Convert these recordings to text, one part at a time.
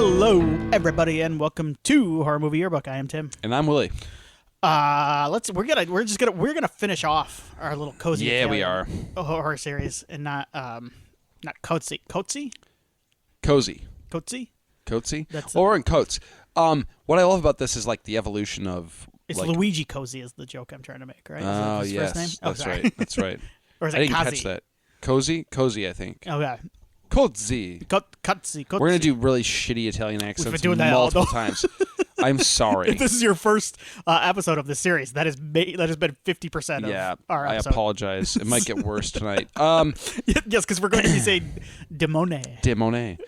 Hello, everybody, and welcome to Horror Movie Yearbook. I am Tim, and I'm Willie. We're gonna finish off our little cozy. Yeah, we are horror series, and not cozzi. Cozy. That's we're in coats. What I love about this is like the evolution of. It's like, Luigi Cozy is the joke I'm trying to make, right? Oh, is yes, first name? that's right. That's right. Or is it I didn't Kazi? catch that. Cozy, I think. Oh yeah, Cozzi. Cozzi. We're gonna do really shitty Italian accents been doing that multiple times. I'm sorry. If this is your first episode of the series, that has been 50% of our episode. I apologize. It might get worse tonight. Yes, because we're going to be saying Demoni.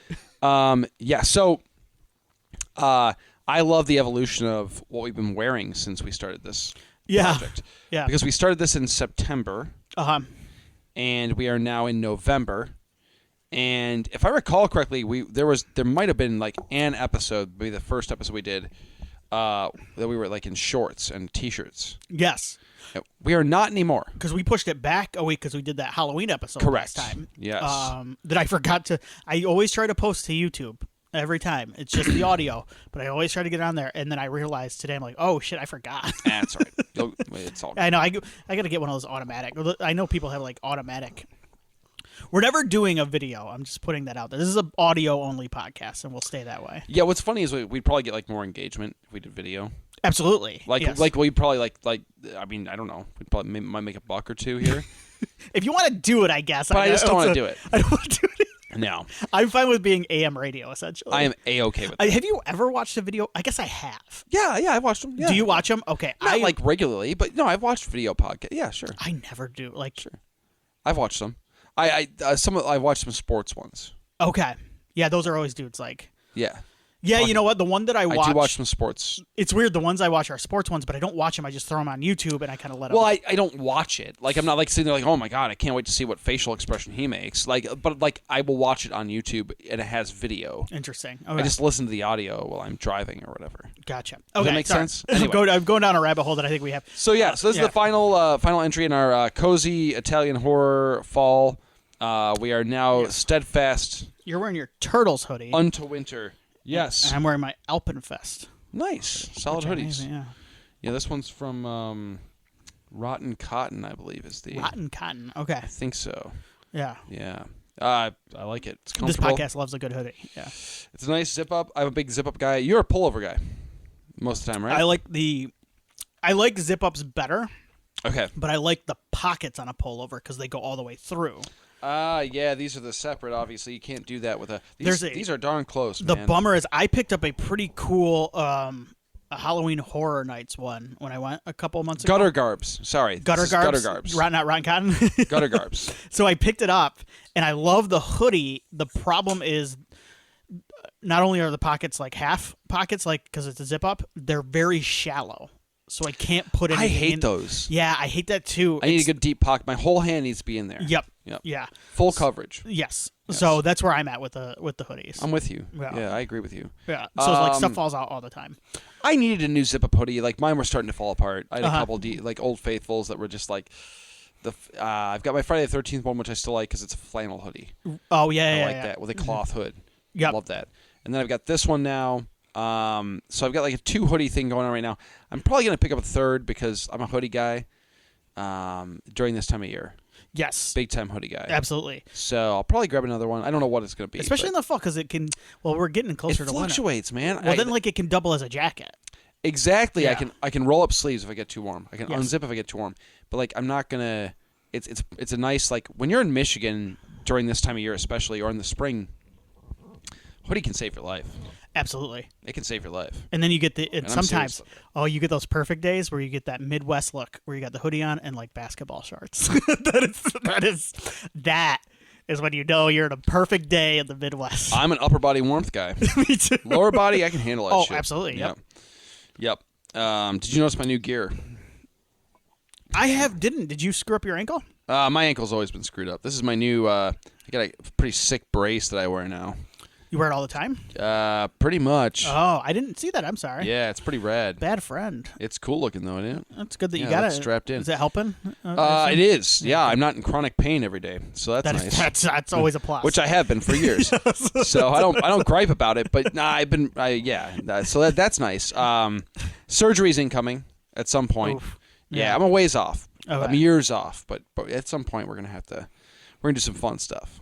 Yeah. So, I love the evolution of what we've been wearing since we started this project. Yeah. Because we started this in September. And we are now in November. And if I recall correctly, there might have been like an episode, maybe the first episode we did, that we were like in shorts and t-shirts. Yes. We are not anymore. Because we pushed it back a week because we did that Halloween episode last time. Yes. That I forgot to. I always try to post to YouTube every time. It's just the audio, but I always try to get it on there. And then I realized today, I'm like, oh shit, I forgot. That's all right. It's all good. I know. I got to get one of those automatic. I know people have like automatic. We're never doing a video. I'm just putting that out there. This is an audio-only podcast, and we'll stay that way. Yeah, what's funny is we'd probably get like more engagement if we did video. Absolutely. Like we'd probably like I mean, I don't know. We'd probably might make $1 or $2 here. If you want to do it, I guess. But I just don't want to do it. I don't want to do it. No. I'm fine with being AM radio, essentially. I am A-okay with that. Have you ever watched a video? I guess I have. Yeah, I've watched them. Yeah. Do you watch them? Okay. Not like regularly, but no, I've watched video podcast. Yeah, sure. I never do. Sure. I've watched them. I've watched some sports ones. Okay. Yeah, those are always dudes like. Yeah. Yeah, you know what? The one that I watch. I do watch some sports. It's weird. The ones I watch are sports ones, but I don't watch them. I just throw them on YouTube and I kind of let them. Well, I don't watch it. Like, I'm not like sitting there like, oh my God, I can't wait to see what facial expression he makes. But I will watch it on YouTube and it has video. Interesting. Okay. I just listen to the audio while I'm driving or whatever. Gotcha. Okay. Does that make sense? Anyway. I'm going down a rabbit hole that I think we have. So this is the final entry in our cozy Italian horror fall. We are now steadfast. You're wearing your Turtles hoodie. Unto winter. Yes. And I'm wearing my Alpenfest. Nice. Solid hoodies. Amazing, yeah, this one's from Rotten Cotton, I believe is the... Rotten Cotton. Okay. I think so. Yeah. Yeah. I like it. It's comfortable. This podcast loves a good hoodie. Yeah. It's a nice zip-up. I'm a big zip-up guy. You're a pullover guy most of the time, right? I like zip-ups better. Okay. But I like the pockets on a pullover because they go all the way through. Yeah, these are the separate, obviously. You can't do that with a... These are darn close, man. The bummer is I picked up a pretty cool a Halloween Horror Nights one when I went a couple months ago. Gutter Garbs. Sorry. Gutter Garbs. Not Rotten Cotton. Gutter Garbs. So I picked it up, and I love the hoodie. The problem is not only are the pockets like half pockets, like because it's a zip-up, they're very shallow. So I can't put anything I hate those. Yeah, I hate that too. I need a good deep pocket. My whole hand needs to be in there. Yep. Yeah. Full coverage. Yes. So that's where I'm at with the hoodies. I'm with you. Yeah, I agree with you. Yeah. So stuff falls out all the time. I needed a new zip-up hoodie. Like mine were starting to fall apart. I had a couple like Old Faithfuls that were just like I've got my Friday the 13th one, which I still like because it's a flannel hoodie. Oh yeah, I like that with a cloth hood. Yep. Love that. And then I've got this one now. So I've got like a 2 hoodie thing going on right now. I'm probably going to pick up a third because I'm a hoodie guy during this time of year. Yes. Big time hoodie guy. Absolutely. So I'll probably grab another one. I don't know what it's going to be. Especially in the fall because it can, we're getting closer to winter. It fluctuates, man. Well, then it can double as a jacket. Exactly. Yeah. I can roll up sleeves if I get too warm. I can Yes. unzip if I get too warm. But I'm not going to, it's a nice, when you're in Michigan during this time of year especially, or in the spring, hoodie can save your life. Absolutely. It can save your life. And then you get sometimes, you get those perfect days where you get that Midwest look where you got the hoodie on and basketball shorts. that is when you know you're in a perfect day in the Midwest. I'm an upper body warmth guy. Me too. Lower body, I can handle that shit. Oh, absolutely. Yep. Did you notice my new gear? I didn't. Did you screw up your ankle? My ankle's always been screwed up. This is my new, I got a pretty sick brace that I wear now. You wear it all the time? Pretty much. Oh, I didn't see that. I'm sorry. Yeah, it's pretty rad. Bad friend. It's cool looking though, isn't it? That's good that you got it strapped in. Is it helping? It is. Yeah, I'm not in chronic pain every day, so that's nice. That's always a plus. Which I have been for years. So I don't gripe about it, but so that's nice. Surgery's incoming at some point. Oof. Yeah, I'm a ways off. Okay. I'm years off, but at some point we're gonna do some fun stuff.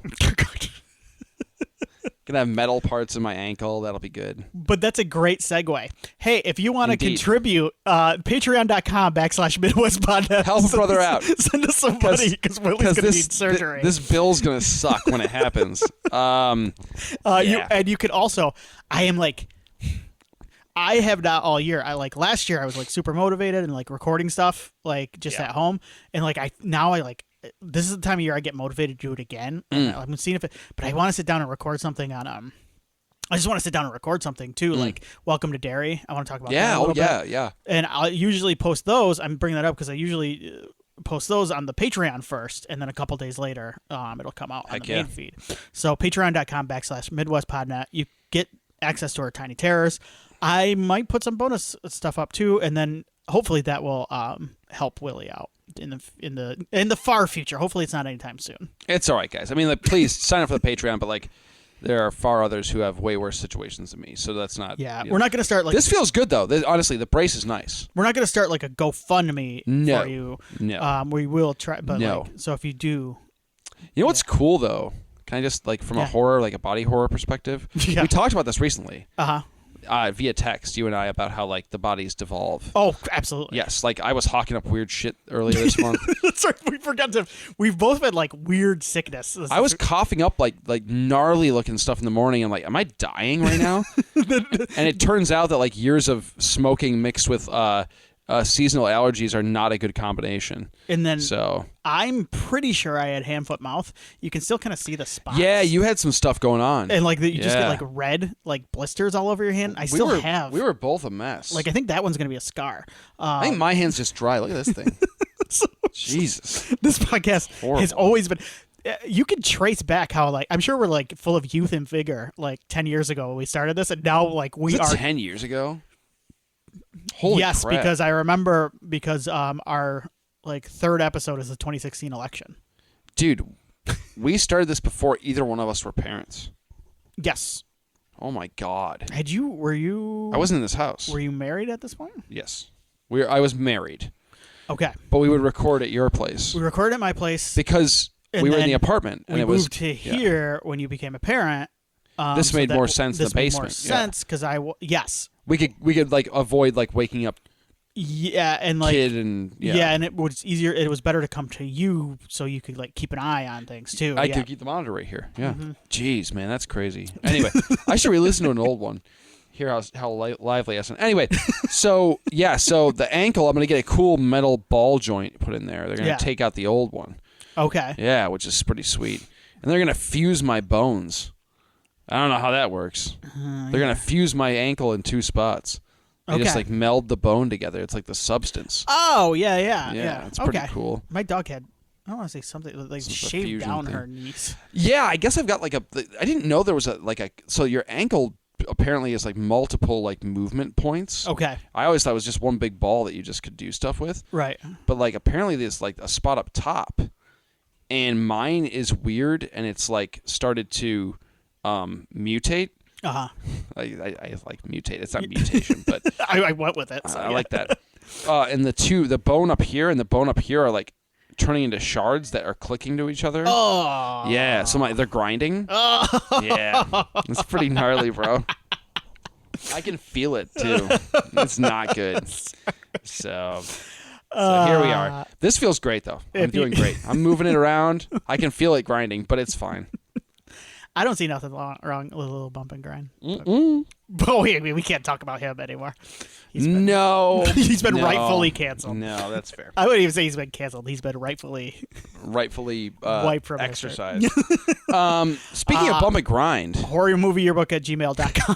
Gonna have metal parts in my ankle. That'll be good. But that's a great segue. Hey, if you want to contribute, patreon.com/MidwestPodcast. Help a brother out. Send us some money because Willie's going to need surgery. This bill's going to suck when it happens. You could also, I have not all year. Last year I was super motivated and recording stuff at home. And this is the time of year I get motivated to do it again. I've been seeing but I want to sit down and record something on I just want to sit down and record something too, Welcome to Dairy. I want to talk about that a little bit. Yeah. And I'll usually post those. I'm bringing that up because I usually post those on the Patreon first, and then a couple days later, it'll come out on the main feed. So patreon.com/MidwestPodNet. You get access to our Tiny Terrors. I might put some bonus stuff up too, and then hopefully that will help Willie out in the far future. Hopefully it's not anytime soon. It's all right, guys. I mean, please sign up for the Patreon, but there are far others who have way worse situations than me, so that's not. Yeah, we're not going to start This feels good though. Honestly, the brace is nice. We're not going to start a GoFundMe for you. No. We will try, but no. So if you do, you know what's cool though? Can I just from a horror, a body horror perspective? Yeah. We talked about this recently. Via text, you and I, about how the bodies devolve. Oh, absolutely. Yes, I was hawking up weird shit earlier this month. That's right. We forgot to. We've both had weird sickness. I was coughing up gnarly looking stuff in the morning. I'm am I dying right now? And it turns out that years of smoking mixed with seasonal allergies are not a good combination. And then I'm pretty sure I had hand, foot, mouth. You can still kind of see the spots. Yeah, you had some stuff going on. And you just get red blisters all over your hand. I still have. We were both a mess. I think that one's going to be a scar. I think my hand's just dry. Look at this thing. Jesus. This podcast has always been. You can trace back how I'm sure we're full of youth and vigor 10 years ago when we started this, and now we are 10 years ago. Holy yes, crap. because I remember our third episode is the 2016 election. Dude, we started this before either one of us were parents. Yes. Oh my God. Were you? I wasn't in this house. Were you married at this point? Yes. I was married. Okay. But we would record at your place. We recorded at my place because we were in the apartment. And we moved to here when you became a parent. This made more sense in the basement. This made more sense because yes. We could avoid waking up. Yeah, and kid and and it was easier. It was better to come to you so you could keep an eye on things too. I could keep the monitor right here. Yeah. Mm-hmm. Jeez, man, that's crazy. Anyway, I should re-listen to an old one. Hear how lively I sound. Anyway, so the ankle, I'm gonna get a cool metal ball joint put in there. They're gonna take out the old one. Okay. Yeah, which is pretty sweet, and they're gonna fuse my bones. I don't know how that works. They're going to fuse my ankle in two spots. They just meld the bone together. It's the substance. Oh, yeah. Yeah, it's pretty cool. My dog had, I don't want to say something, shaved down her knees. Yeah, I guess I've got I didn't know there was so your ankle apparently is multiple movement points. Okay. I always thought it was just one big ball that you just could do stuff with. Right. But apparently there's a spot up top, and mine is weird, and it's started to mutate. I like mutate. It's not mutation, but I went with it. So, I like that. And the bone up here and the bone up here are turning into shards that are clicking to each other. Oh, yeah. So they're grinding. Oh, yeah. It's pretty gnarly, bro. I can feel it too. It's not good. So here we are. This feels great though. I'm doing great. I'm moving it around. I can feel it grinding, but it's fine. I don't see nothing wrong with a little bump and grind. But we can't talk about him anymore. He's been rightfully canceled. No, that's fair. I wouldn't even say he's been canceled. He's been rightfully wiped from exercise. Speaking of bump and grind, horrormovieyearbook@gmail.com.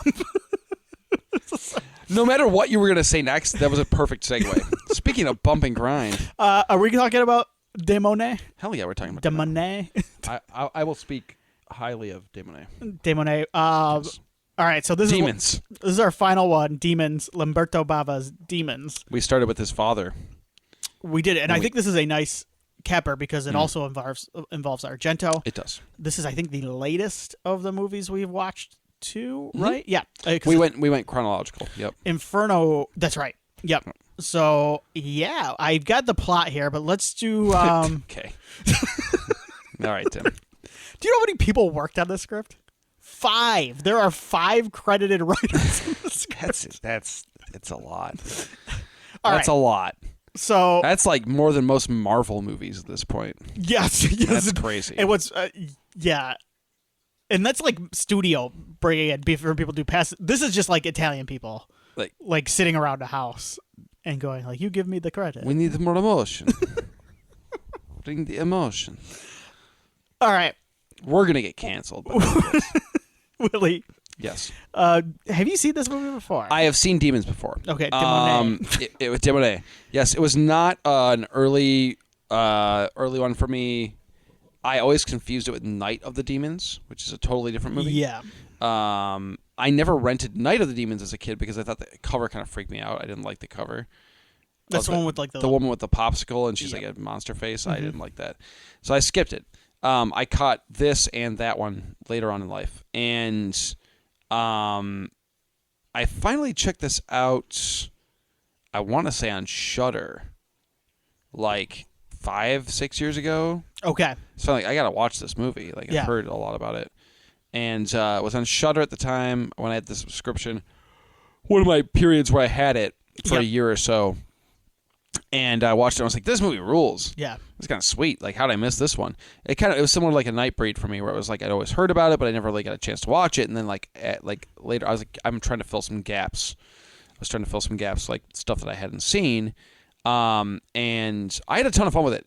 No matter what you were going to say next, that was a perfect segue. Speaking of bump and grind, are we talking about Demoni? Hell yeah, we're talking about Demoni. I will speak highly of Demoni. Demoni. Yes. All right, so this is our final one. Demons. Lamberto Bava's Demons. We started with his father. We did it, and I think this is a nice capper because it also involves Argento. It does. This is, I think, the latest of the movies we've watched too, right? Yeah. We went chronological. Yep. Inferno. That's right. Yep. So yeah, I've got the plot here, but let's do. Okay. All right, Tim. Do you know how many people worked on this script? 5. There are 5 credited writers in the script. It's a lot. That's a lot. So that's like more than most Marvel movies at this point. Yes. That's crazy. It was, yeah. And that's like studio bringing in for people to pass. This is just like Italian people, like sitting around a house and going like, "You give me the credit. We need more emotion. Bring the emotion." All right, we're gonna get canceled. Willie. Yes. Have you seen this movie before? I have seen Demons before. Okay, Demoni. It was Demoni. Yes, it was not an early one for me. I always confused it with Night of the Demons, which is a totally different movie. Yeah. I never rented Night of the Demons as a kid because I thought the cover kind of freaked me out. I didn't like the cover. That's the one with like the woman with the popsicle and she's like a monster face. I didn't like that, so I skipped it. I caught this and that one later on in life, and I finally checked this out. I want to say on Shudder, like 5-6 years ago. Okay. So I gotta watch this movie. Like I heard a lot about it, and it was on Shudder at the time when I had the subscription. One of my periods where I had it for a year or so, and I watched it. And I was like, "This movie rules." Yeah, it's kind of sweet. Like, how'd I miss this one? It was similar to like a Nightbreed for me, where it was like I'd always heard about it, but I never really got a chance to watch it. And then like later, I was like, I'm trying to fill some gaps. Like stuff that I hadn't seen, and I had a ton of fun with it.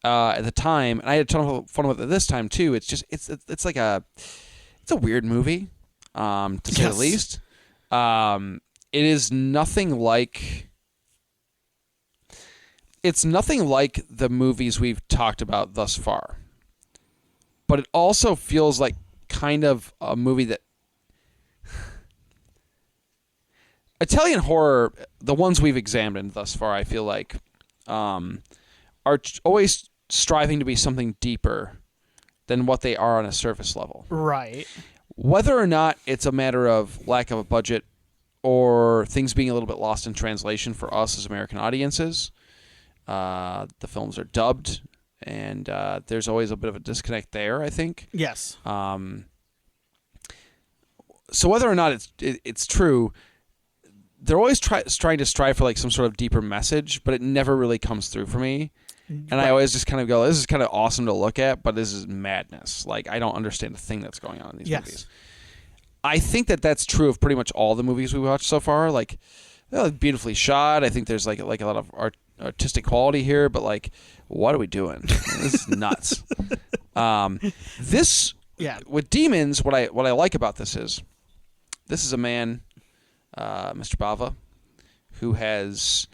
At the time, and I had a ton of fun with it this time too. It's just it's like it's a weird movie, to say the least. It is nothing like the movies we've talked about thus far, but it also feels like kind of a movie that Italian horror, the ones we've examined thus far, I feel like are always striving to be something deeper than what they are on a surface level. Right. Whether or not it's a matter of lack of a budget or things being a little bit lost in translation for us as American audiences, the films are dubbed, and there's always a bit of a disconnect there, I think. Yes. So whether or not it's true, they're always trying to strive for like some sort of deeper message, but it never really comes through for me. And I always just kind of go, this is kind of awesome to look at, but this is madness. Like, I don't understand a thing that's going on in these movies. I think that's true of pretty much all the movies we watched so far. Like, they're beautifully shot. I think there's like a lot of artistic quality here, but like, what are we doing? This is nuts. With Demons, what I like about this is a man, Mr. Bava, who has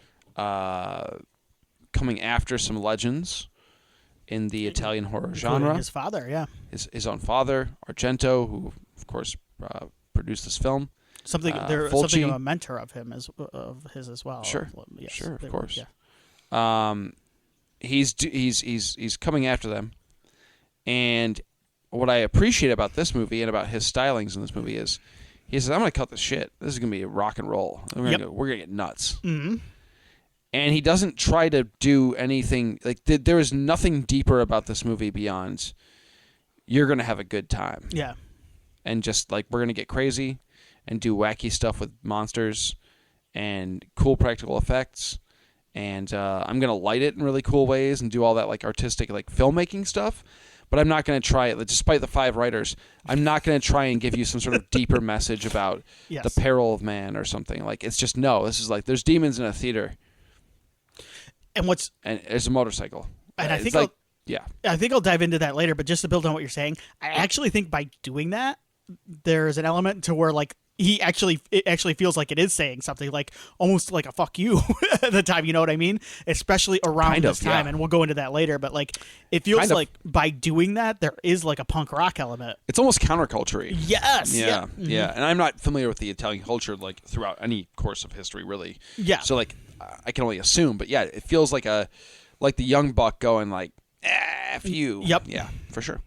coming after some legends in the Italian horror genre. His father, his own father, Argento, who of course produced this film. Something of a mentor of his as well. Sure, yes, sure, of course. Yeah. He's coming after them, and what I appreciate about this movie and about his stylings in this movie is he says, "I'm going to cut the shit. This is going to be rock and roll. We're going to get nuts." Mm-hmm. And he doesn't try to do anything like there is nothing deeper about this movie beyond you're going to have a good time. Yeah. And just like we're going to get crazy and do wacky stuff with monsters and cool practical effects. And I'm going to light it in really cool ways and do all that like artistic like filmmaking stuff. But I'm not going to try it. Despite the 5 writers, I'm not going to try and give you some sort of deeper message about the peril of man or something. Like, it's just, no, this is like there's demons in a theater. And it's a motorcycle. And I think I think I'll dive into that later, but just to build on what you're saying, I actually think by doing that, there's an element to where like it actually feels like it is saying something, like almost like a fuck you at the time, you know what I mean? Especially around this time, and we'll go into that later, but like it feels like by doing that there is like a punk rock element. It's almost counterculture-y. Yes. Yeah. And I'm not familiar with the Italian culture like throughout any course of history, really. Yeah. So like I can only assume, but yeah, it feels like the young buck going like, F you. Yep. Yeah, for sure.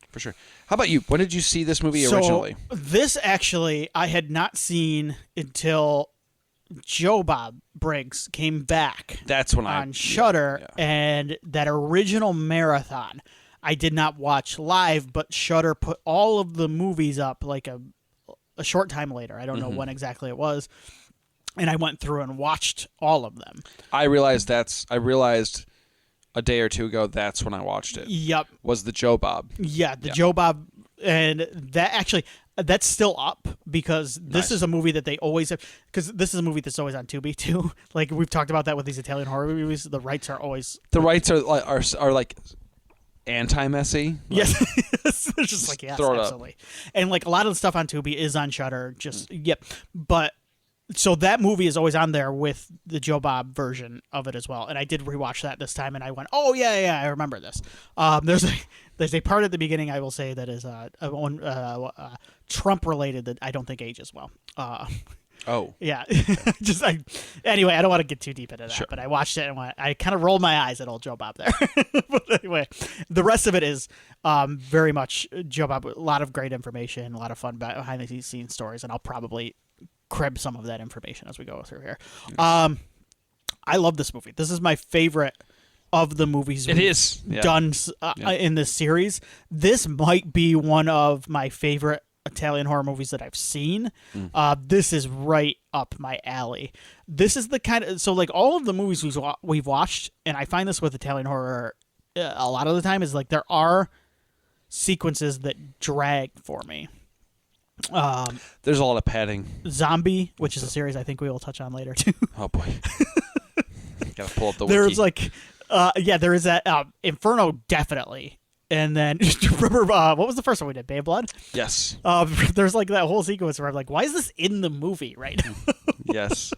For sure. How about you? When did you see this movie originally? This actually I had not seen until Joe Bob Briggs came back. That's when on Shudder, and that original marathon. I did not watch live, but Shudder put all of the movies up like a short time later. I don't know when exactly it was, and I went through and watched all of them. I realized a day or two ago, that's when I watched it. Yep. Was the Joe Bob. Yeah, Joe Bob. And that actually, that's still up because this is a movie that they always have. Because this is a movie that's always on Tubi, too. Like, we've talked about that with these Italian horror movies. The rights are always... The rights are like anti-messy. Like, yes. They're just like, yes, absolutely. And, like, a lot of the stuff on Tubi is on Shudder. Yep. But... So that movie is always on there with the Joe Bob version of it as well, and I did rewatch that this time, and I went, "Oh yeah, I remember this." There's a part at the beginning I will say that is Trump related that I don't think ages well. Yeah. Anyway, I don't want to get too deep into that, sure. But I watched it and I kind of rolled my eyes at old Joe Bob there. But anyway, the rest of it is very much Joe Bob. A lot of great information, a lot of fun behind the scenes stories, and I'll probably crib some of that information as we go through here. I love this movie. This is my favorite of the movies done in this series. This might be one of my favorite Italian horror movies that I've seen. This is right up my alley. This is the kind of... So, like, all of the movies we've watched, and I find this with Italian horror a lot of the time, is, like, there are sequences that drag for me. There's a lot of padding. Zombie, which is a series I think we will touch on later too. Oh boy, gotta pull up the wiki. There's like, there is that Inferno definitely, and then remember what was the first one we did? Bay of Blood. Yes. There's like that whole sequence where I'm like, why is this in the movie right now? Yes.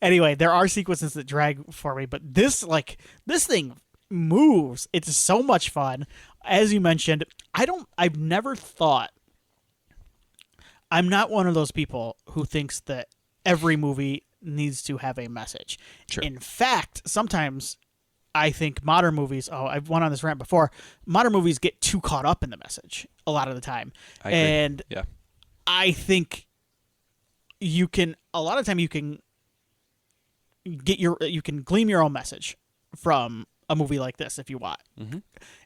Anyway, there are sequences that drag for me, but this thing moves. It's so much fun. As you mentioned, I've never thought. I'm not one of those people who thinks that every movie needs to have a message. Sure. In fact, sometimes I think modern movies, I've went on this rant before, modern movies get too caught up in the message a lot of the time. I agree. And yeah. I think you can glean your own message from a movie like this if you want. Mm-hmm.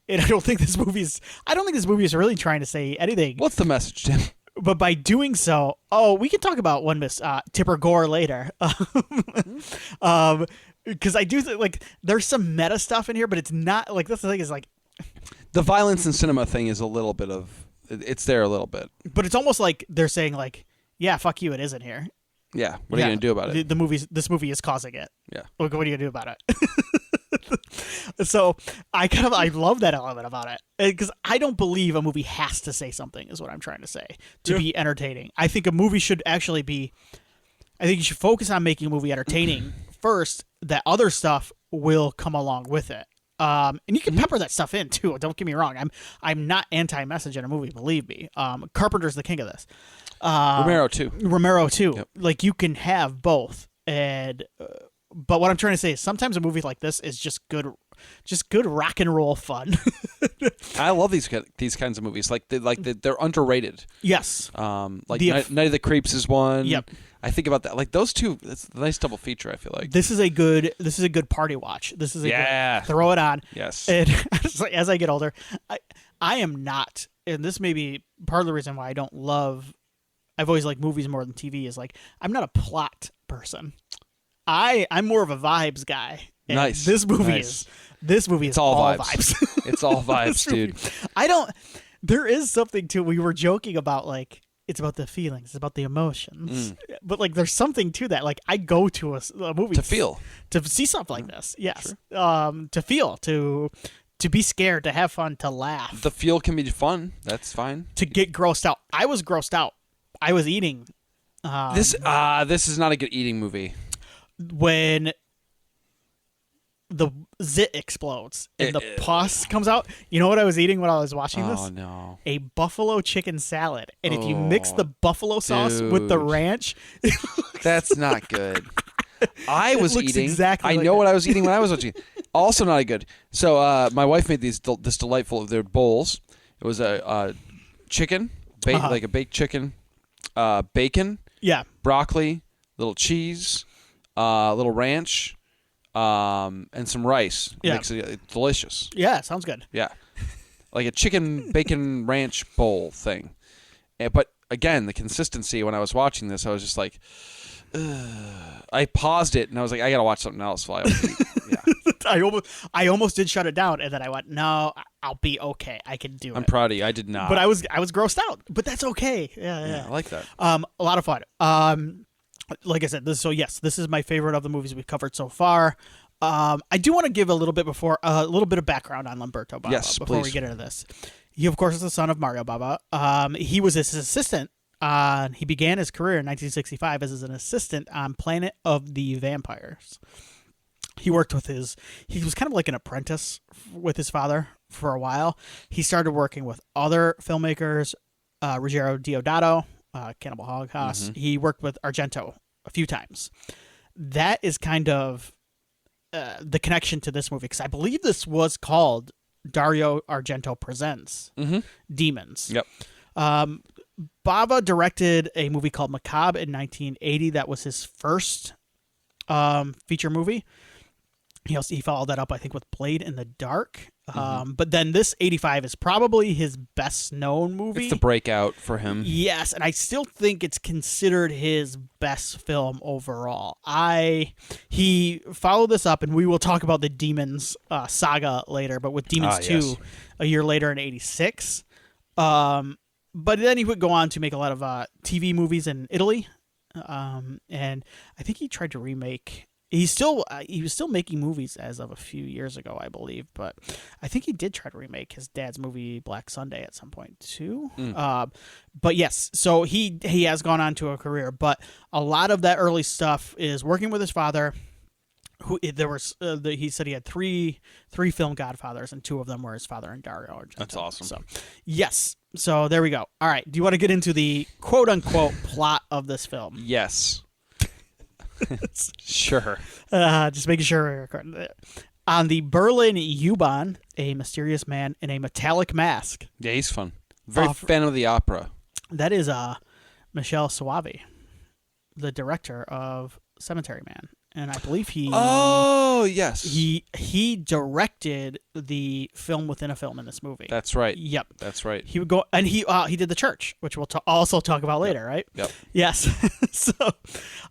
And I don't think this movie is really trying to say anything. What's the message, Tim? But by doing so, we can talk about one Miss Tipper Gore later. Because I do think like there's some meta stuff in here, but it's not like that's the thing is like the violence in cinema thing is a little bit of it's there a little bit, but it's almost like they're saying like, yeah, fuck you, it isn't here. Yeah, what are you gonna do about it? This movie is causing it. Yeah, what are you gonna do about it? So I love that element about it because I don't believe a movie has to say something is what I'm trying to say to be entertaining. I think a movie should actually be. I think you should focus on making a movie entertaining first. That other stuff will come along with it, and you can pepper that stuff in too. Don't get me wrong. I'm not anti-message in a movie. Believe me. Carpenter's the king of this. Romero too. Yep. Like you can have both, and but what I'm trying to say is sometimes a movie like this is just good rock and roll fun. I love these kinds of movies. They're underrated. Yes. Night of the Creeps is one. Yep. I think about that. Like those two, it's a nice double feature. I feel like this is a good party watch. This is good, throw it on. Yes. And as I get older, I am not, and this may be part of the reason why I don't love. I've always liked movies more than TV. Is like I'm not a plot person. I'm more of a vibes guy. And nice. This movie is all vibes. It's all vibes, dude. There is something to. We were joking about like. It's about the feelings. It's about the emotions. But, like, there's something to that. Like, I go to a movie. To feel. To see something like this. Yes. Sure. To feel. To be scared. To have fun. To laugh. The feel can be fun. That's fine. To get grossed out. I was grossed out I was eating. This is not a good eating movie. When the zit explodes and the pus comes out. You know what I was eating when I was watching this? Oh, no. A buffalo chicken salad. And if you mix the buffalo sauce with the ranch... That's not good. I was eating... Exactly I know what I was eating when I was watching. Also not good. So my wife made this delightful... They're bowls. It was a chicken, like a baked chicken, bacon, broccoli, little cheese, little ranch... and some rice. Makes it delicious. Yeah, sounds good. Yeah. Like a chicken bacon ranch bowl thing. But again, the consistency when I was watching this, I was just like, ugh. I paused it and I was like, I gotta watch something else while I was eating. Yeah. I almost did shut it down, and then I went, no, I'll be okay. I can do it. I'm proud of you. I did not. But I was grossed out. But that's okay. Yeah. I like that. A lot of fun. Like I said, this is my favorite of the movies we've covered so far. I do want to give a little bit of background on Lamberto Bava before we get into this. He, of course, is the son of Mario Bava. He was his assistant. He began his career in 1965 as an assistant on Planet of the Vampires. He worked with he was kind of like an apprentice with his father for a while. He started working with other filmmakers, Ruggero Deodato, Cannibal Holocaust. Mm-hmm. He worked with Argento a few times. That is kind of the connection to this movie, because I believe this was called Dario Argento Presents Demons. Yep. Bava directed a movie called Macabre in 1980. That was his first feature movie. He followed that up, I think, with Blade in the Dark. But then this 85 is probably his best known movie. It's the breakout for him. Yes, and I still think it's considered his best film overall. He followed this up, and we will talk about the Demons saga later, but with Demons 2 a year later in 86. But then he would go on to make a lot of TV movies in Italy. And I think he tried to remake... he was still making movies as of a few years ago, I believe, but I think he did try to remake his dad's movie Black Sunday at some point too. But yes, so he has gone on to a career, but a lot of that early stuff is working with his father. He said he had three film Godfathers, and two of them were his father and Dario Argento. That's awesome. So yes, so there we go. All right, do you want to get into the quote unquote plot of this film? Yes. Sure. Just making sure we're recording it. On the Berlin U-Bahn, a mysterious man in a metallic mask. Yeah, he's fun. Very fan of the opera. That is Michel Soavi, the director of Cemetary Man. And I believe he... Oh, yes. He directed the film within a film in this movie. That's right. Yep. That's right. He would go... And he did The Church, which we'll also talk about later, right? Yep. Yes. So,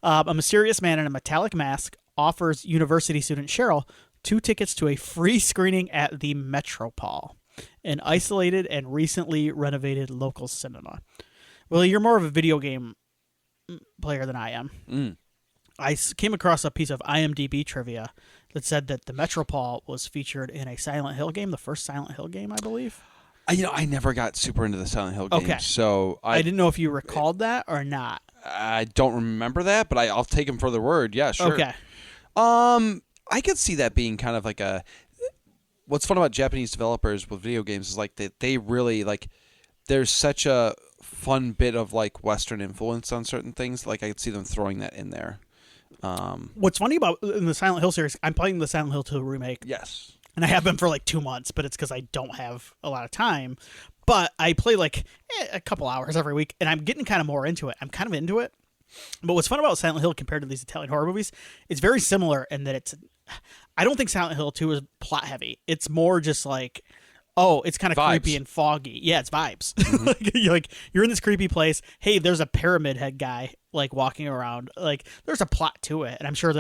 a mysterious man in a metallic mask offers university student Cheryl 2 tickets to a free screening at the Metropole, an isolated and recently renovated local cinema. Well, you're more of a video game player than I am. I came across a piece of IMDb trivia that said that the Metropole was featured in a Silent Hill game, the first Silent Hill game, I believe. I never got super into the Silent Hill games, okay. So I didn't know if you recalled that or not. I don't remember that, but I'll take him for the word. Yeah, sure. Okay. I could see that being kind of like a... What's fun about Japanese developers with video games is like they really like... There's such a fun bit of like Western influence on certain things. Like I could see them throwing that in there. What's funny about in the Silent Hill series, I'm playing the Silent Hill 2 remake. Yes. And I have been for like 2 months, but it's because I don't have a lot of time. But I play like a couple hours every week, and I'm getting kind of more into it. I'm kind of into it. But what's fun about Silent Hill compared to these Italian horror movies, it's very similar in that I don't think Silent Hill 2 is plot heavy. It's more just like, oh, it's kind of creepy and foggy. Yeah, it's vibes. Mm-hmm. You're in this creepy place. Hey, there's a pyramid head guy like walking around. Like there's a plot to it, and I'm sure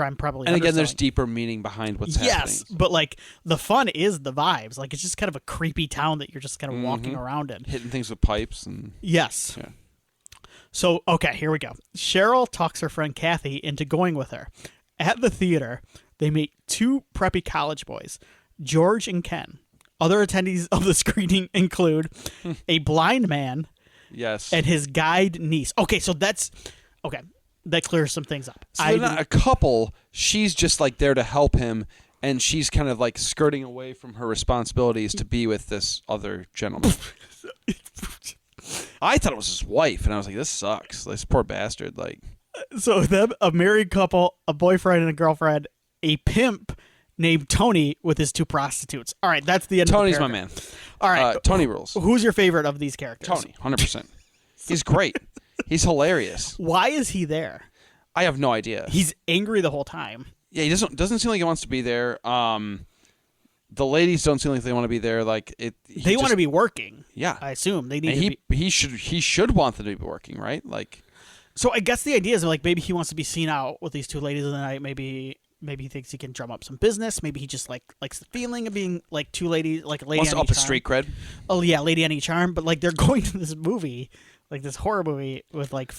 I'm probably. And again, there's deeper meaning behind what's happening. Yes, but like the fun is the vibes. Like it's just kind of a creepy town that you're just kind of walking around in, hitting things with pipes and. Yes. Yeah. So okay, here we go. Cheryl talks her friend Kathy into going with her. At the theater, they meet 2 preppy college boys, George and Ken. Other attendees of the screening include a blind man, Yes. And his guide niece. Okay, so that's okay. That clears some things up. So they're not a couple. She's just like there to help him, and she's kind of like skirting away from her responsibilities to be with this other gentleman. I thought it was his wife, and I was like, "This sucks. This poor bastard." Like, so them, a married couple, a boyfriend and a girlfriend, a pimp named Tony with his 2 prostitutes. All right, that's the end. Tony's of the my man. All right, Tony rules. Who's your favorite of these characters? Tony, 100%. He's great. He's hilarious. Why is he there? I have no idea. He's angry the whole time. Yeah, he doesn't seem like he wants to be there. The ladies don't seem like they want to be there. Like they want to be working. Yeah, I assume they need. He should want them to be working, right? Like, so I guess the idea is like maybe he wants to be seen out with these 2 ladies in the night. Maybe he thinks he can drum up some business. Maybe he just likes the feeling of being like 2 ladies, like a lady. Wants on to up each his street cred. Oh yeah, lady on each arm. But like they're going to this movie, like this horror movie with like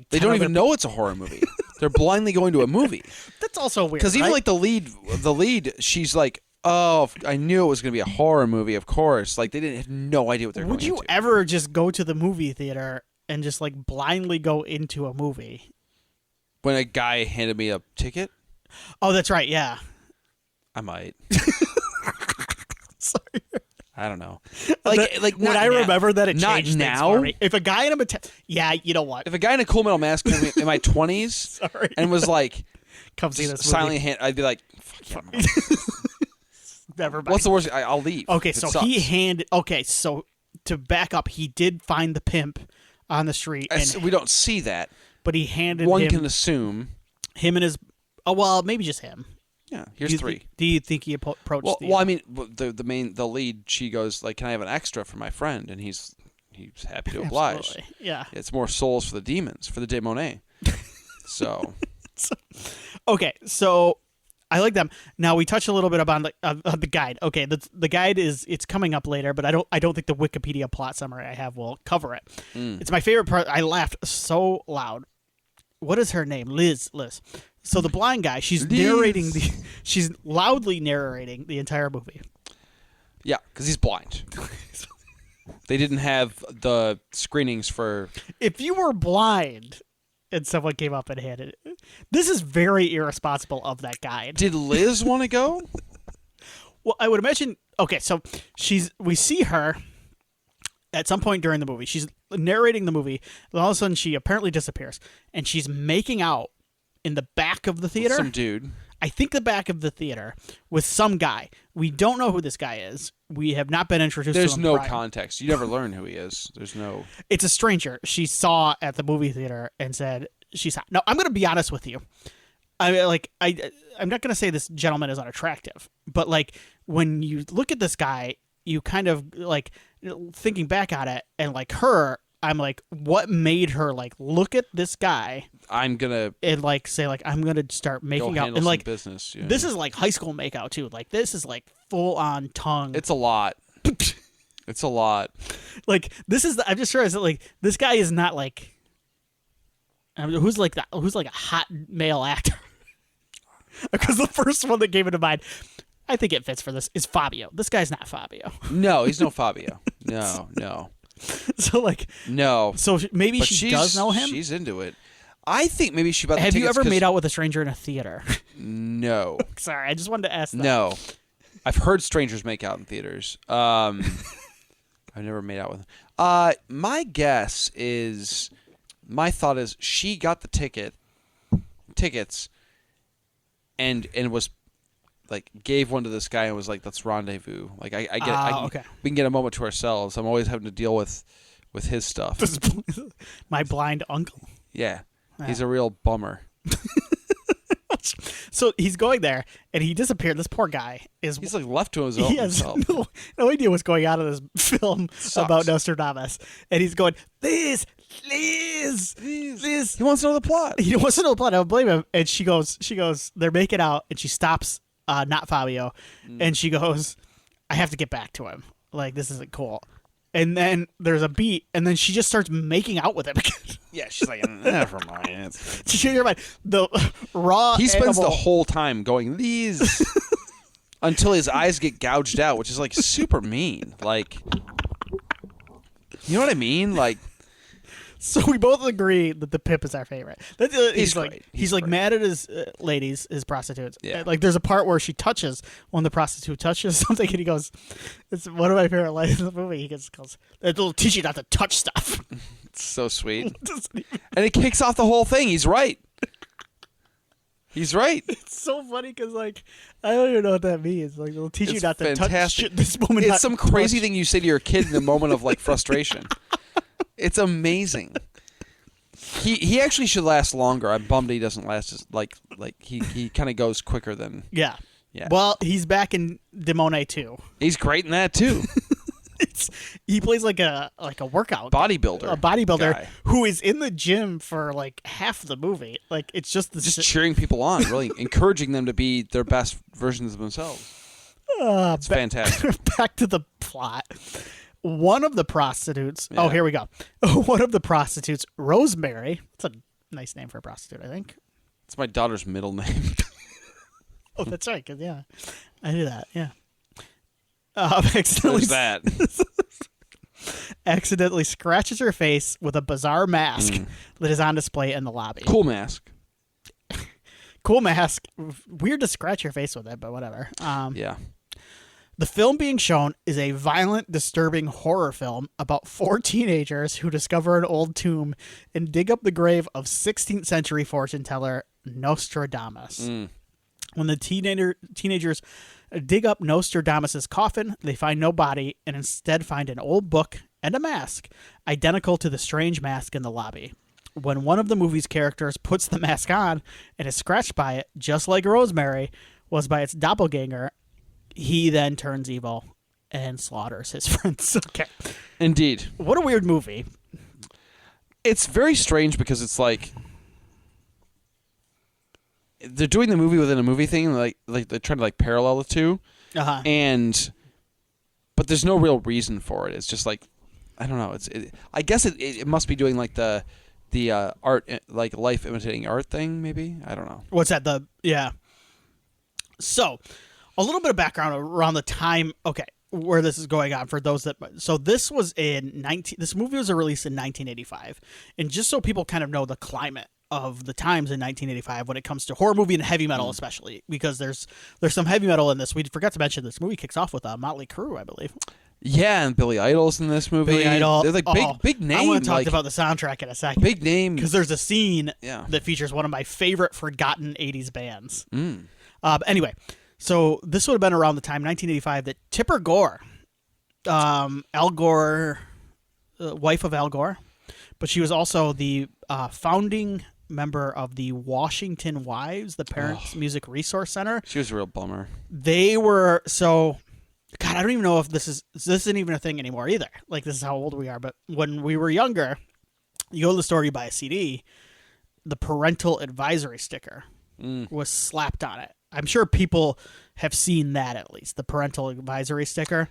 they don't even know it's a horror movie. They're blindly going to a movie. That's also weird. Because even like the lead, she's like, "Oh, I knew it was going to be a horror movie. Of course." Like they didn't have no idea what they're going into. Would you ever just go to the movie theater and just like blindly go into a movie? When a guy handed me a ticket. Oh, that's right. Yeah. I might. Sorry. I don't know. When I remember that, it changed now. Things for me. If a guy in a yeah, you know what? If a guy in a Cool Metal Mask came in my 20s and was like, "Come see this," silently hand, I'd be like, "Fuck yeah." Never mind. What's the worst? I'll leave. Okay, so sucks. he handed. Okay, so to back up, he did find the pimp on the street, and we don't see that, but he handed one him. Can assume him and his. Oh well, maybe just him. Yeah, here's 3. Do you think he approached? Well, I mean, the lead, she goes like, "Can I have an extra for my friend?" And he's happy to oblige. Absolutely. Yeah, it's more souls for the demons, for the Demoni. So, okay, so I like them. Now we touched a little bit about the guide. Okay, the guide it's coming up later, but I don't think the Wikipedia plot summary I have will cover it. It's my favorite part. I laughed so loud. What is her name? Liz. So the blind guy, she's loudly narrating the entire movie. Yeah, because he's blind. They didn't have the screenings for. If you were blind and someone came up and handed it, this is very irresponsible of that guy. Did Liz want to go? Well, I would imagine. Okay, so we see her at some point during the movie. She's narrating the movie, and all of a sudden she apparently disappears, and she's making out in the back of the theater. Some dude. I think the back of the theater with some guy. We don't know who this guy is. We have not been introduced to him. There's no prior. context. You never learn who he is. There's no. It's a stranger she saw at the movie theater and said she's hot. Now, I'm going to be honest with you. I'm not going to say this gentleman is unattractive, but like when you look at this guy, you kind of like thinking back on it, and like her, I'm like, what made her like look at this guy? I'm gonna and like say like I'm gonna start making out and like business. Yeah. This is like high school makeout too. Like this is like full on tongue. It's a lot. It's a lot. Like this is. I'm just sure that like this guy is not like. I mean, who's like a hot male actor? Because the first one that came into mind, I think it fits for this, is Fabio. This guy's not Fabio. No, he's no Fabio. No. So like no. So maybe she does know him. She's into it. I think maybe she bought the Have you tickets ever made out with a stranger in a theater? No. Sorry, I just wanted to ask that. No. I've heard strangers make out in theaters. I've never made out with them. My guess is, my thought is she got the tickets and was like gave one to this guy and was like, let's rendezvous. Like okay. We can get a moment to ourselves. I'm always having to deal with his stuff. My blind uncle. Yeah. He's a real bummer. So he's going there, and he disappeared. This poor guy he's like left to his own. He has no idea what's going on in this film about Nostradamus, and he's going, Liz. He wants to know the plot. He wants to know the plot. I don't blame him. And she goes. They're making out, and she stops. Not Fabio, and she goes, I have to get back to him. Like this isn't cool. And then there's a beat, and then she just starts making out with him again. Yeah, she's like, never mind. Never mind. The raw. He spends the whole time going these until his eyes get gouged out, which is like super mean. Like, you know what I mean? Like, So we both agree that the Pip is our favorite. He's like great. he's like great. mad at his ladies, his prostitutes. Yeah. Like there's a part where she touches when the prostitute touches something, and he goes, "It's one of my favorite lines in the movie." He goes, "It'll teach you not to touch stuff." It's so sweet, and it kicks off the whole thing. He's right. He's right. It's so funny because like I don't even know what that means. Like it'll teach you not to touch this woman. It's some crazy thing you say to your kid in the moment of like frustration. It's amazing. He actually should last longer. I'm bummed he doesn't last as like he kind of goes quicker than. Yeah. Yeah. Well, he's back in Demoni too. He's great in that too. He plays like a workout bodybuilder guy. Guy. Who is in the gym for like half the movie. Like it's just cheering people on, really encouraging them to be their best versions of themselves. It's fantastic. Back to the plot. One of the prostitutes. Yeah. Oh, here we go. One of the prostitutes, Rosemary. That's a nice name for a prostitute, I think. It's my daughter's middle name. Oh, that's right. 'Cause, yeah, I knew that. Yeah. Accidentally, accidentally scratches her face with a bizarre mask that is on display in the lobby. Cool mask. Cool mask. Weird to scratch your face with it, but whatever. Yeah. The film being shown is a violent, disturbing horror film about 4 teenagers who discover an old tomb and dig up the grave of 16th century fortune teller Nostradamus. When the teenagers dig up Nostradamus' coffin, they find no body and instead find an old book and a mask identical to the strange mask in the lobby. When one of the movie's characters puts the mask on and is scratched by it, just like Rosemary was by its doppelganger, he then turns evil and slaughters his friends. Okay. Indeed. What a weird movie. It's very strange because it's like they're doing the movie within a movie thing, like they're trying to like parallel the two, but there's no real reason for it. It's just like I don't know. I guess it must be doing like the art, like life imitating art thing. Maybe I don't know. What's that? So a little bit of background around the time. Okay, where this is going on for those that. So this was This movie was released in 1985, and just so people kind of know the climate of the times in 1985 when it comes to horror movie and heavy metal, especially because there's some heavy metal in this. We forgot to mention this movie kicks off with Motley Crue, I believe. Yeah, and Billy Idol's in this movie. Billy Idol. They're like big name. I want to talk about the soundtrack in a second. Big name. Because there's a scene that features one of my favorite forgotten 80s bands. Anyway, so this would have been around the time, 1985, that Tipper Gore, Al Gore, wife of Al Gore, but she was also the founding member of the Washington Wives, the Parents Music Resource Center. She was a real bummer. They were God, I don't even know if this isn't even a thing anymore either. Like this is how old we are. But when we were younger, you go to the store, you buy a CD, the parental advisory sticker was slapped on it. I'm sure people have seen that at least, the parental advisory sticker.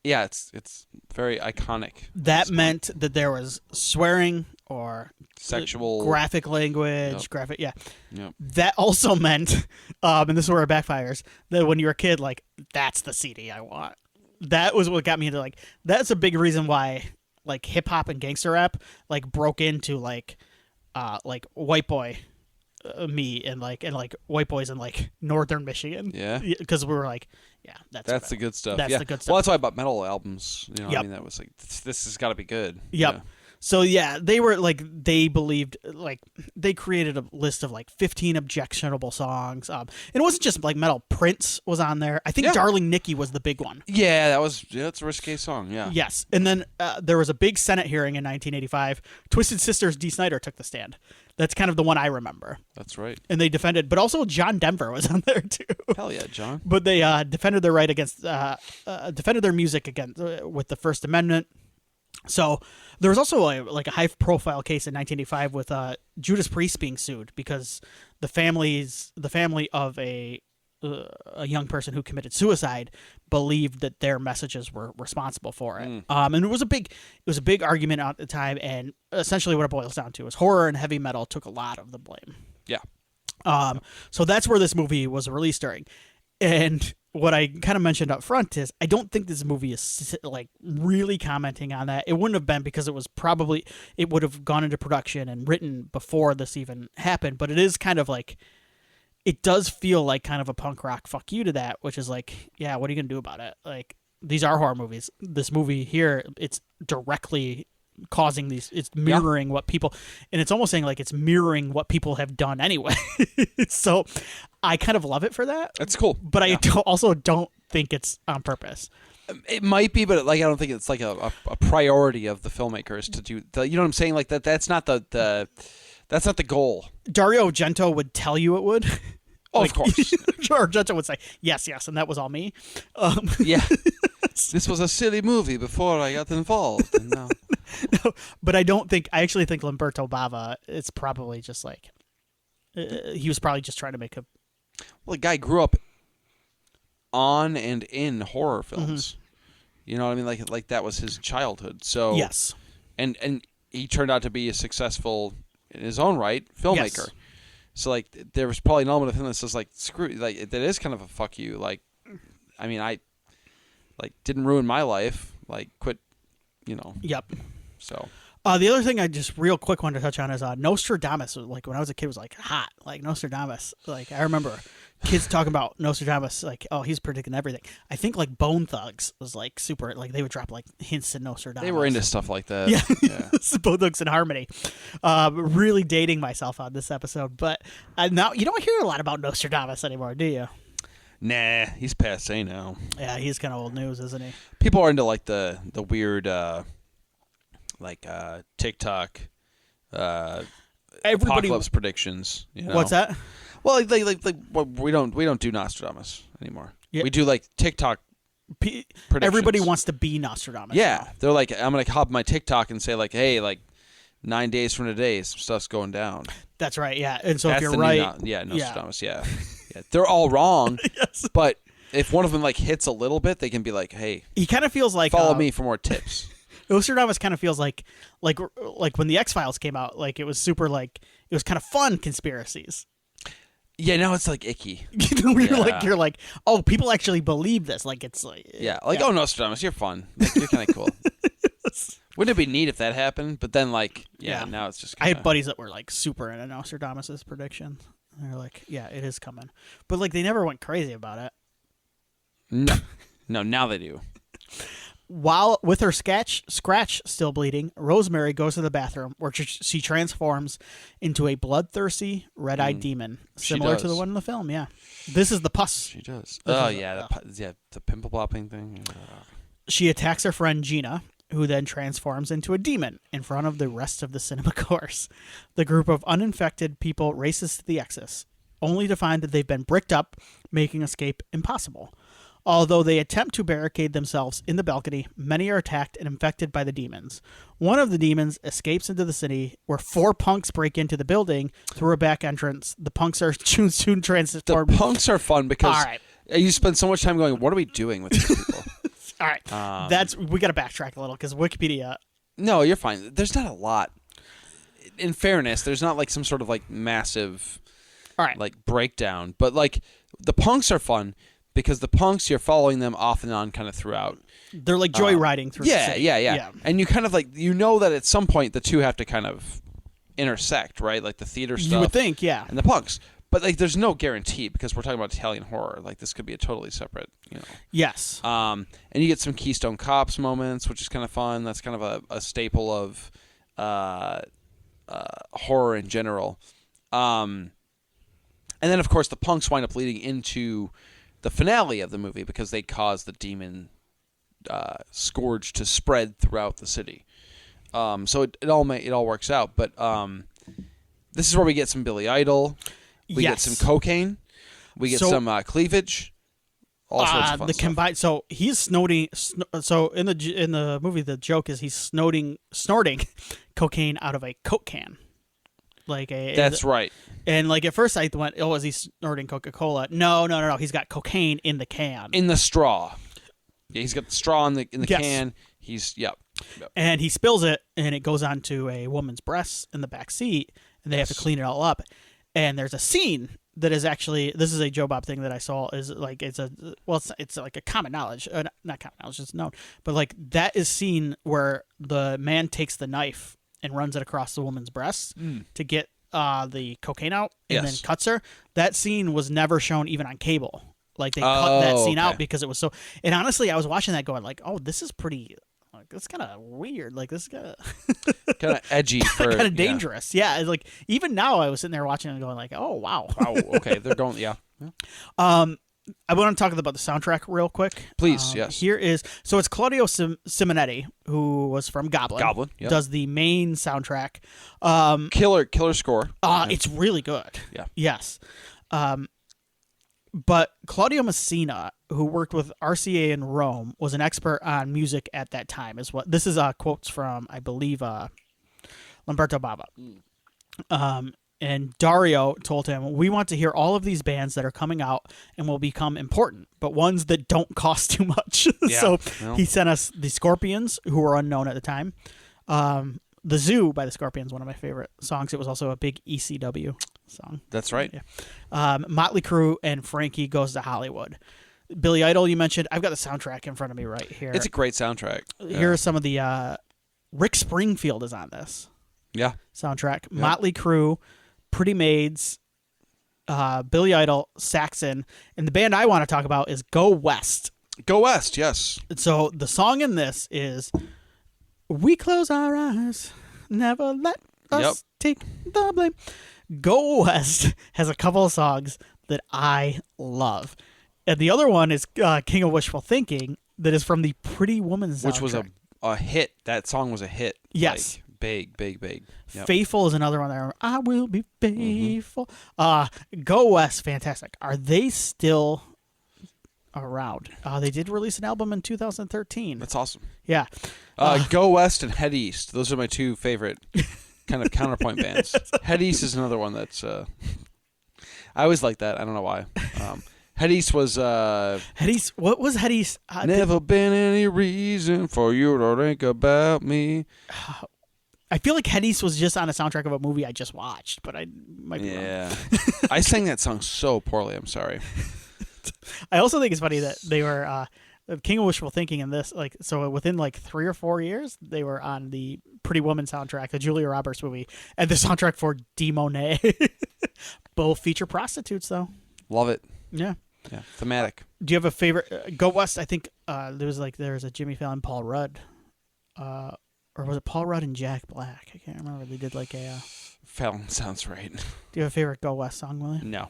Yeah, it's very iconic. That meant that there was swearing or sexual graphic language, graphic. Yep. That also meant, and this is where it backfires, that when you were a kid, like, that's the CD I want. That was what got me into, like, that's a big reason why, like, hip hop and gangster rap, like, broke into, like white boy me and white boys in like northern Michigan. Yeah, because we were like, that's the good stuff. That's the good stuff. Well, that's why I bought metal albums. You know, Yep. I mean, that was like this has got to be good. Yep. Yeah. So they were like, they believed, like, they created a list of like 15 objectionable songs. And it wasn't just like metal. Prince was on there. I think Darling Nikki was the big one. Yeah, that's a risque song. Yeah. Yes. And then there was a big Senate hearing in 1985. Twisted Sister's Dee Snider took the stand. That's kind of the one I remember. That's right. And they defended, but also John Denver was on there too. Hell yeah, John. But they defended their right against, defended their music against with the First Amendment. So there was also a high-profile case in 1985 with Judas Priest being sued because the family of a young person who committed suicide believed that their messages were responsible for it. And it was a big argument at the time. And essentially, what it boils down to is horror and heavy metal took a lot of the blame. Yeah. So that's where this movie was released during. And what I kind of mentioned up front is I don't think this movie is like really commenting on that. It wouldn't have been because it would have gone into production and written before this even happened. But it is kind of like, it does feel like kind of a punk rock fuck you to that, which is like, yeah, what are you going to do about it? Like, these are horror movies. This movie here, it's directly causing these, it's mirroring what people, and it's almost saying like it's mirroring what people have done anyway. So I kind of love it for that. That's cool. But I also don't think it's on purpose. It might be, but like I don't think it's like a priority of the filmmakers to do. You know what I'm saying? Like that's not the that's not the goal. Dario Argento would tell you it would. Oh, of course. Argento would say yes, and that was all me. Yeah, this was a silly movie before I got involved. And now. No, but I actually think Lamberto Bava, it's probably just like, he was probably just trying to make a... Well, the guy grew up on and in horror films. Mm-hmm. You know what I mean? Like that was his childhood. So yes. And he turned out to be a successful, in his own right, filmmaker. Yes. So like there was probably an element of him that says like, screw, like that is kind of a fuck you. Like, I mean, I like didn't ruin my life. Like quit, you know. Yep. So the other thing I just real quick wanted to touch on is Nostradamus. Like when I was a kid, was like hot. Like Nostradamus. Like I remember kids talking about Nostradamus. Like, oh, he's predicting everything. I think like Bone Thugs was like super. Like they would drop like hints in Nostradamus. They were into stuff like that. Yeah. Bone Thugs and Harmony. Really dating myself on this episode, but now you don't hear a lot about Nostradamus anymore, do you? Nah, he's passé now. Yeah, he's kind of old news, isn't he? People are into like the weird. TikTok, apocalypse predictions. You know? What's that? Well, we don't do Nostradamus anymore. Yeah. We do like TikTok predictions. Everybody wants to be Nostradamus. Yeah, now. They're like, I'm gonna hop my TikTok and say like, hey, like 9 days from today, some stuff's going down. That's right. Yeah, and so if you're right, Nostradamus. Yeah. They're all wrong. Yes. But if one of them like hits a little bit, they can be like, hey, he kind of feels like follow me for more tips. Nostradamus kind of feels like when the X-Files came out, like it was super like it was kind of fun conspiracies. Yeah, now it's like icky. You're like, oh, people actually believe this. Like it's like oh Nostradamus, you're fun. Like, you're kind of cool. Yes. Wouldn't it be neat if that happened? But then like now it's just. I had buddies that were like super into Nostradamus's predictions. They're like, yeah, it is coming, but like they never went crazy about it. No, now they do. While with her scratch still bleeding, Rosemary goes to the bathroom where she transforms into a bloodthirsty, red-eyed demon, similar to the one in the film. Yeah, this is the pus. She does. The pimple popping thing. She attacks her friend Gina, who then transforms into a demon in front of the rest of the cinema course. The group of uninfected people races to the exits, only to find that they've been bricked up, making escape impossible. Although they attempt to barricade themselves in the balcony, many are attacked and infected by the demons. One of the demons escapes into the city, where 4 punks break into the building through a back entrance. The punks are soon transformed. The punks are fun because you spend so much time going, what are we doing with these people? All right. We got to backtrack a little because Wikipedia. No, you're fine. There's not a lot. In fairness, there's not like some sort of like massive like breakdown. But like the punks are fun. Because the punks, you're following them off and on kind of throughout. They're like joyriding through the city. Yeah. And you kind of like, you know that at some point the two have to kind of intersect, right? Like the theater stuff. You would think, yeah. And the punks. But like there's no guarantee because we're talking about Italian horror. Like this could be a totally separate, you know. Yes. And you get some Keystone Cops moments, which is kind of fun. That's kind of a staple of horror in general. And then, of course, the punks wind up leading into the finale of the movie because they cause the demon scourge to spread throughout the city. So it all works out. But this is where we get some Billy Idol. We get some cocaine. We get some cleavage. All sorts of fun stuff. Combined. So he's snorting. So in the movie, the joke is he's snorting cocaine out of a Coke can. That's right. And like at first I went, oh, is he snorting Coca-Cola? No. He's got cocaine in the can. In the straw. Yeah, he's got the straw in the can. Yep. And he spills it, and it goes onto a woman's breasts in the back seat, and they have to clean it all up. And there's a scene that is actually, this is a Joe Bob thing that I saw, is like it's like a common knowledge, not common knowledge, it's known, but like that is seen where the man takes the knife and runs it across the woman's breasts to get the cocaine out and then cuts her. That scene was never shown even on cable. Like they cut that scene out because it was so. And honestly, I was watching that going like, oh, this is pretty. Like it's kind of weird. Like this is kind of edgy, kind of dangerous. Yeah, like even now, I was sitting there watching and going like, oh wow, okay, they're going I want to talk about the soundtrack real quick. Please, yes. Here is it's Claudio Simonetti, who was from Goblin. Yep. Does the main soundtrack. Killer score. It's really good. Yeah. Yes. But Claudio Messina, who worked with RCA in Rome, was an expert on music at that time. This is quotes from, I believe, Lamberto Bava. And Dario told him, we want to hear all of these bands that are coming out and will become important, but ones that don't cost too much. He sent us the Scorpions, who were unknown at the time. The Zoo by the Scorpions, one of my favorite songs. It was also a big ECW song. That's right. Yeah. Motley Crue and Frankie Goes to Hollywood. Billy Idol, you mentioned. I've got the soundtrack in front of me right here. It's a great soundtrack. Here are some of the... Rick Springfield is on this. Yeah. Soundtrack. Yeah. Motley Crue, Pretty Maids, Billy Idol, Saxon, and the band I want to talk about is Go West. Go West, yes. So the song in this is We Close Our Eyes, Never Let Us Take the Blame. Go West has a couple of songs that I love. And the other one is King of Wishful Thinking that is from the Pretty Woman soundtrack. Which was a hit. That song was a hit. Yes. Like, big. Yep. Faithful is another one. There. I will be faithful. Go West, fantastic. Are they still around? They did release an album in 2013. That's awesome. Yeah. Go West and Head East. Those are my two favorite kind of counterpoint bands. Head East is another one that's... I always like that. I don't know why. Head East was... Head East... What was Head East? Never been any reason for you to think about me. I feel like Head East was just on a soundtrack of a movie I just watched, but I might be wrong. I sang that song so poorly. I'm sorry. I also think it's funny that they were King of Wishful Thinking in this. Like, so within like 3 or 4 years, they were on the Pretty Woman soundtrack, the Julia Roberts movie, and the soundtrack for Demoni. Both feature prostitutes, though. Love it. Yeah. Yeah. Thematic. Do you have a favorite? Go West. I think there's a Jimmy Fallon, Paul Rudd. Or was it Paul Rudd and Jack Black? I can't remember. They did like a... Fallon sounds right. Do you have a favorite Go West song, William? No.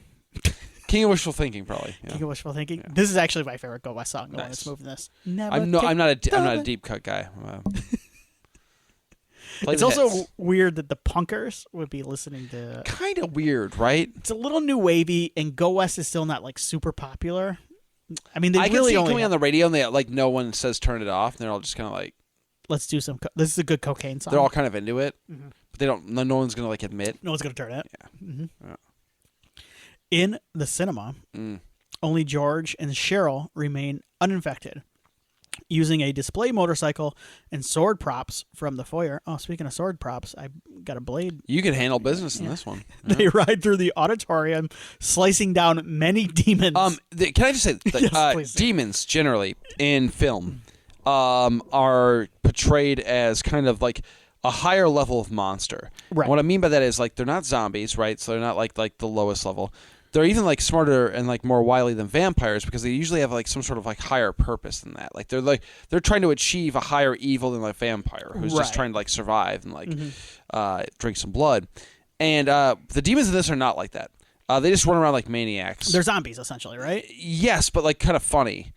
King of Wishful Thinking, probably. Yeah. King of Wishful Thinking? Yeah. This is actually my favorite Go West song, the one that's moving this. I'm not a deep cut guy. It's also weird that the punkers would be listening to... Kind of weird, right? It's a little new wavy, and Go West is still not like super popular. I mean, I can see it coming on the radio, and they like no one says turn it off, and they're all just kind of like... Let's do some... This is a good cocaine song. They're all kind of into it, but they don't. No one's going to like admit. No one's going to turn it. Yeah. Mm-hmm. In the cinema, only George and Cheryl remain uninfected, using a display motorcycle and sword props from the foyer. Oh, speaking of sword props, I got a blade. You can handle business in this one. Yeah. They ride through the auditorium, slicing down many demons. Can I just say, yes, demons generally in film are portrayed as kind of like a higher level of monster. Right. And what I mean by that is like they're not zombies, right? So they're not like the lowest level. They're even like smarter and like more wily than vampires because they usually have like some sort of like higher purpose than that. Like they're trying to achieve a higher evil than like a vampire who's just trying to like survive and like drink some blood. And the demons in this are not like that. They just run around like maniacs. They're zombies essentially, right? Yes, but like kind of funny.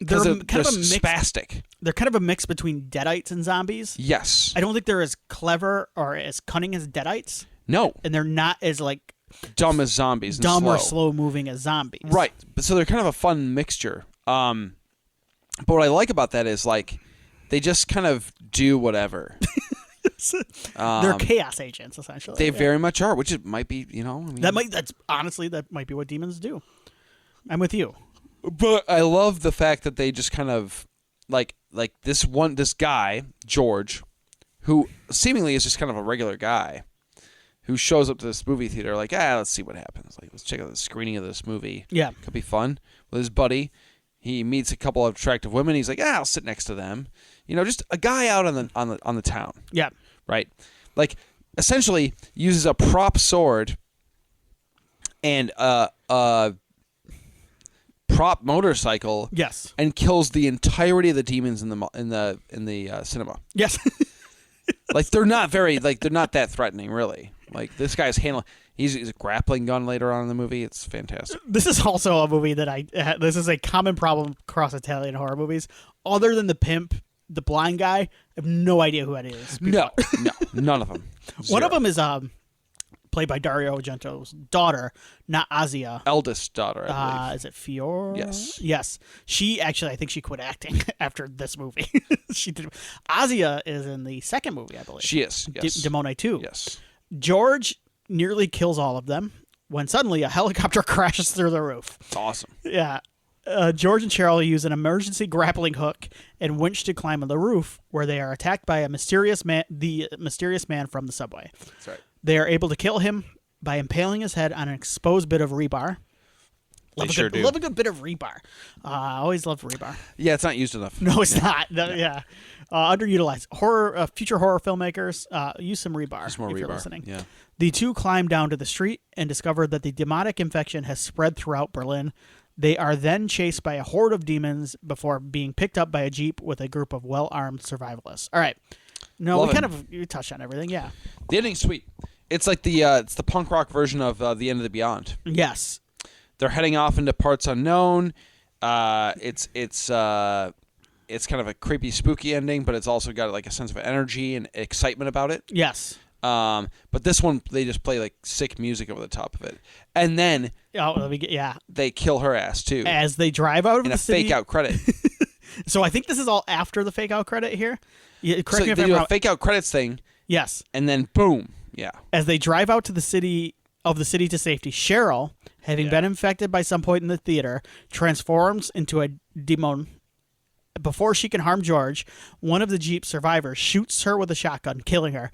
They're kind of a mix, spastic. They're kind of a mix between Deadites and zombies. Yes. I don't think they're as clever or as cunning as Deadites. No. And they're not as like dumb as zombies. Dumb or slow moving as zombies. Right. So they're kind of a fun mixture. But what I like about that is like they just kind of do whatever. They're chaos agents essentially. They very much are, which it might be, that might be what demons do. I'm with you. But I love the fact that they just kind of like this guy, George, who seemingly is just kind of a regular guy, who shows up to this movie theater like, let's see what happens. Like, let's check out the screening of this movie. Yeah. Could be fun. With his buddy, he meets a couple of attractive women. He's like, I'll sit next to them. Just a guy out on the town. Yeah. Right? Like, essentially uses a prop sword and a prop motorcycle. Yes. And kills the entirety of the demons in the cinema. Yes. Like, they're not that threatening, really. Like, this guy's handling. He's a grappling gun later on in the movie. It's fantastic. This is also a movie that this is a common problem across Italian horror movies. Other than the pimp, the blind guy, I have no idea who that is. No, none of them. Zero. One of them is played by Dario Argento's daughter, not Asia. Eldest daughter, I believe. Is it Fiora? Yes. Yes. She actually, I think she quit acting after this movie. She did. Asia is in the second movie, I believe. She is. Yes. Demoni 2. Yes. George nearly kills all of them when suddenly a helicopter crashes through the roof. It's awesome. Yeah. George and Cheryl use an emergency grappling hook and winch to climb on the roof, where they are attacked by the mysterious man from the subway. That's right. They are able to kill him by impaling his head on an exposed bit of rebar. Love a good bit of rebar. I always loved rebar. Yeah, it's not used enough. No, it's not. Yeah. Underutilized. Future horror filmmakers, use some rebar. Just more if rebar. You're listening. Yeah. The two climb down to the street and discover that the demonic infection has spread throughout Berlin. They are then chased by a horde of demons before being picked up by a jeep with a group of well-armed survivalists. All right. No, we touched on everything. Yeah. The ending's sweet. It's like it's the punk rock version of The End of the Beyond. Yes. They're heading off into parts unknown. It's kind of a creepy, spooky ending, but it's also got like a sense of energy and excitement about it. Yes. But this one, they just play like sick music over the top of it, and then they kill her ass too as they drive out of the city. In a fake out credit. So I think this is all after the fake out credit here. Yeah, correct me if they I'm do wrong. a fake out credits thing. Yes. And then boom. Yeah. As they drive out to the city to safety, Cheryl, having been infected by some point in the theater, transforms into a demon. Before she can harm George, one of the Jeep survivors shoots her with a shotgun, killing her.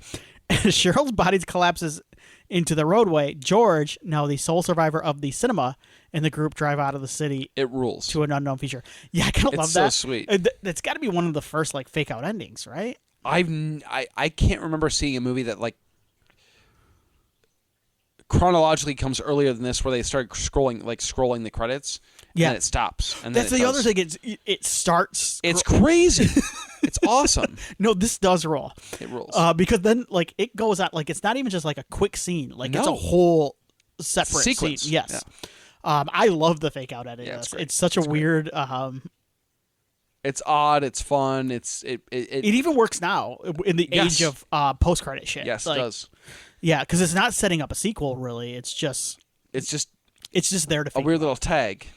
As Cheryl's body collapses into the roadway, George, now the sole survivor of the cinema, and the group drive out of the city. It rules. To an unknown future. Yeah, I kind of love that. It's so sweet. That's got to be one of the first like fake out endings, right? I can't remember seeing a movie that like chronologically comes earlier than this, where they start scrolling the credits. Yeah, and it stops. And that's the other thing. It starts. It's crazy. It's awesome. No, this does roll. It rolls because then like it goes out like it's not even just like a quick scene. Like it's a whole separate sequence. Scene. Yes. Yeah. I love the fake out edit. Yeah, it's such a weird. It's odd. It's fun. It even works now in the age of post credit shit. Yes, like, it does. Yeah, because it's not setting up a sequel. Really, it's just there to a weird little tag.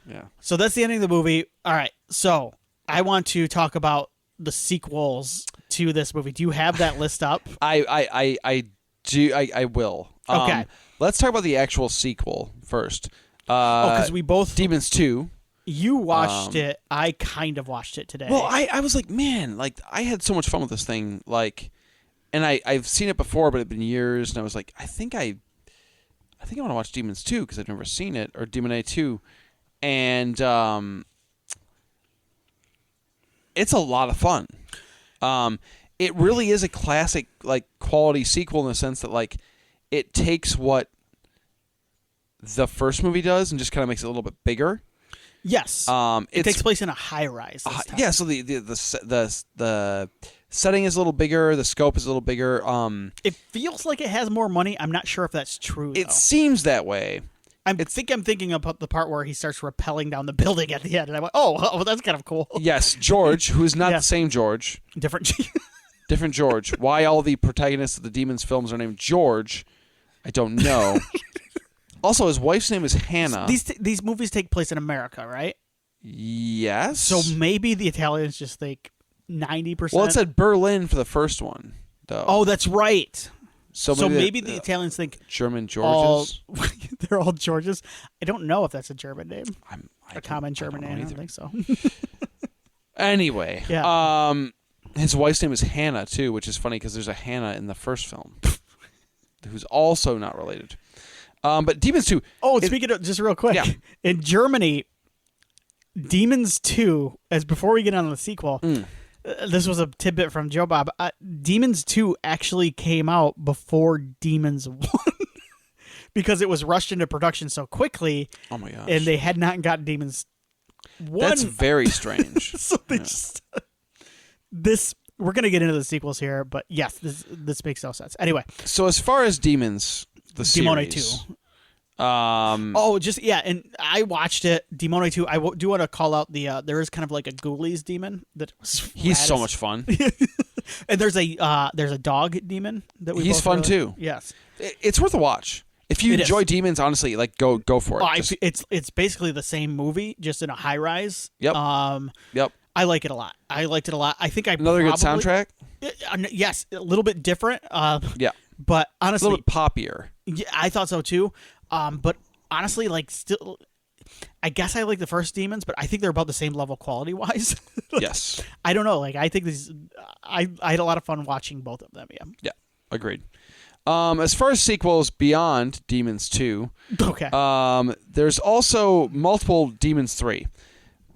Yeah. So that's the ending of the movie. All right. So I want to talk about the sequels to this movie. Do you have that list up? I do. I will. Okay. Let's talk about the actual sequel first. Because we both Demons 2. You watched it. I kind of watched it today. Well, I was like, man, like I had so much fun with this thing. Like, and I've seen it before, but it'd been years, and I was like, I think I want to watch Demons 2 because I've never seen it, or Demon 2, and it's a lot of fun. It really is a classic, like, quality sequel in the sense that, like, it takes what the first movie does and just kind of makes it a little bit bigger. Yes. It takes place in a high rise. Yeah. So the setting is a little bigger. The scope is a little bigger. It feels like it has more money. I'm not sure if that's true. It seems that way. I'm thinking about the part where he starts rappelling down the building at the end, and I'm like, oh, that's kind of cool. Yes, George, who is not the same George. Different George. Why all the protagonists of the Demons films are named George, I don't know. Also, his wife's name is Hannah. These movies take place in America, right? Yes. So maybe the Italians just think 90%. Well, it said Berlin for the first one, though. Oh, that's right. So maybe the Italians think German Georges. They're all Georges. I don't know if that's a German name. A common German name. I don't think so. Anyway, yeah. His wife's name is Hannah too, which is funny because there's a Hannah in the first film. who's also not related. But Demons 2. Oh, speaking of, just real quick, in Germany, Demons 2, as before we get on the sequel, this was a tidbit from Joe Bob. Demons 2 actually came out before Demons 1 because it was rushed into production so quickly. Oh my gosh. And they had not gotten Demons 1. That's very strange. So they just we're going to get into the sequels here, but yes, this makes no sense. Anyway. So as far as Demons, the Demoni series. 2. And I watched it. Demoni 2. I do want to call out there is kind of like a Ghoulies demon that was he's so much fun. And there's a dog demon that we. He's both fun really, too. Yes, it's worth a watch. If you enjoy demons, honestly, like go for it. It's basically the same movie, just in a high rise. Yep. Yep. I like it a lot. I think another good soundtrack. Yes, a little bit different. Yeah. But honestly, a little bit poppier. Yeah, I thought so too. But honestly, still, I guess I like the first Demons, but I think they're about the same level quality wise. Yes. I don't know. I think I had a lot of fun watching both of them. Yeah. Yeah. Agreed. As far as sequels beyond Demons 2, okay. There's also multiple Demons 3.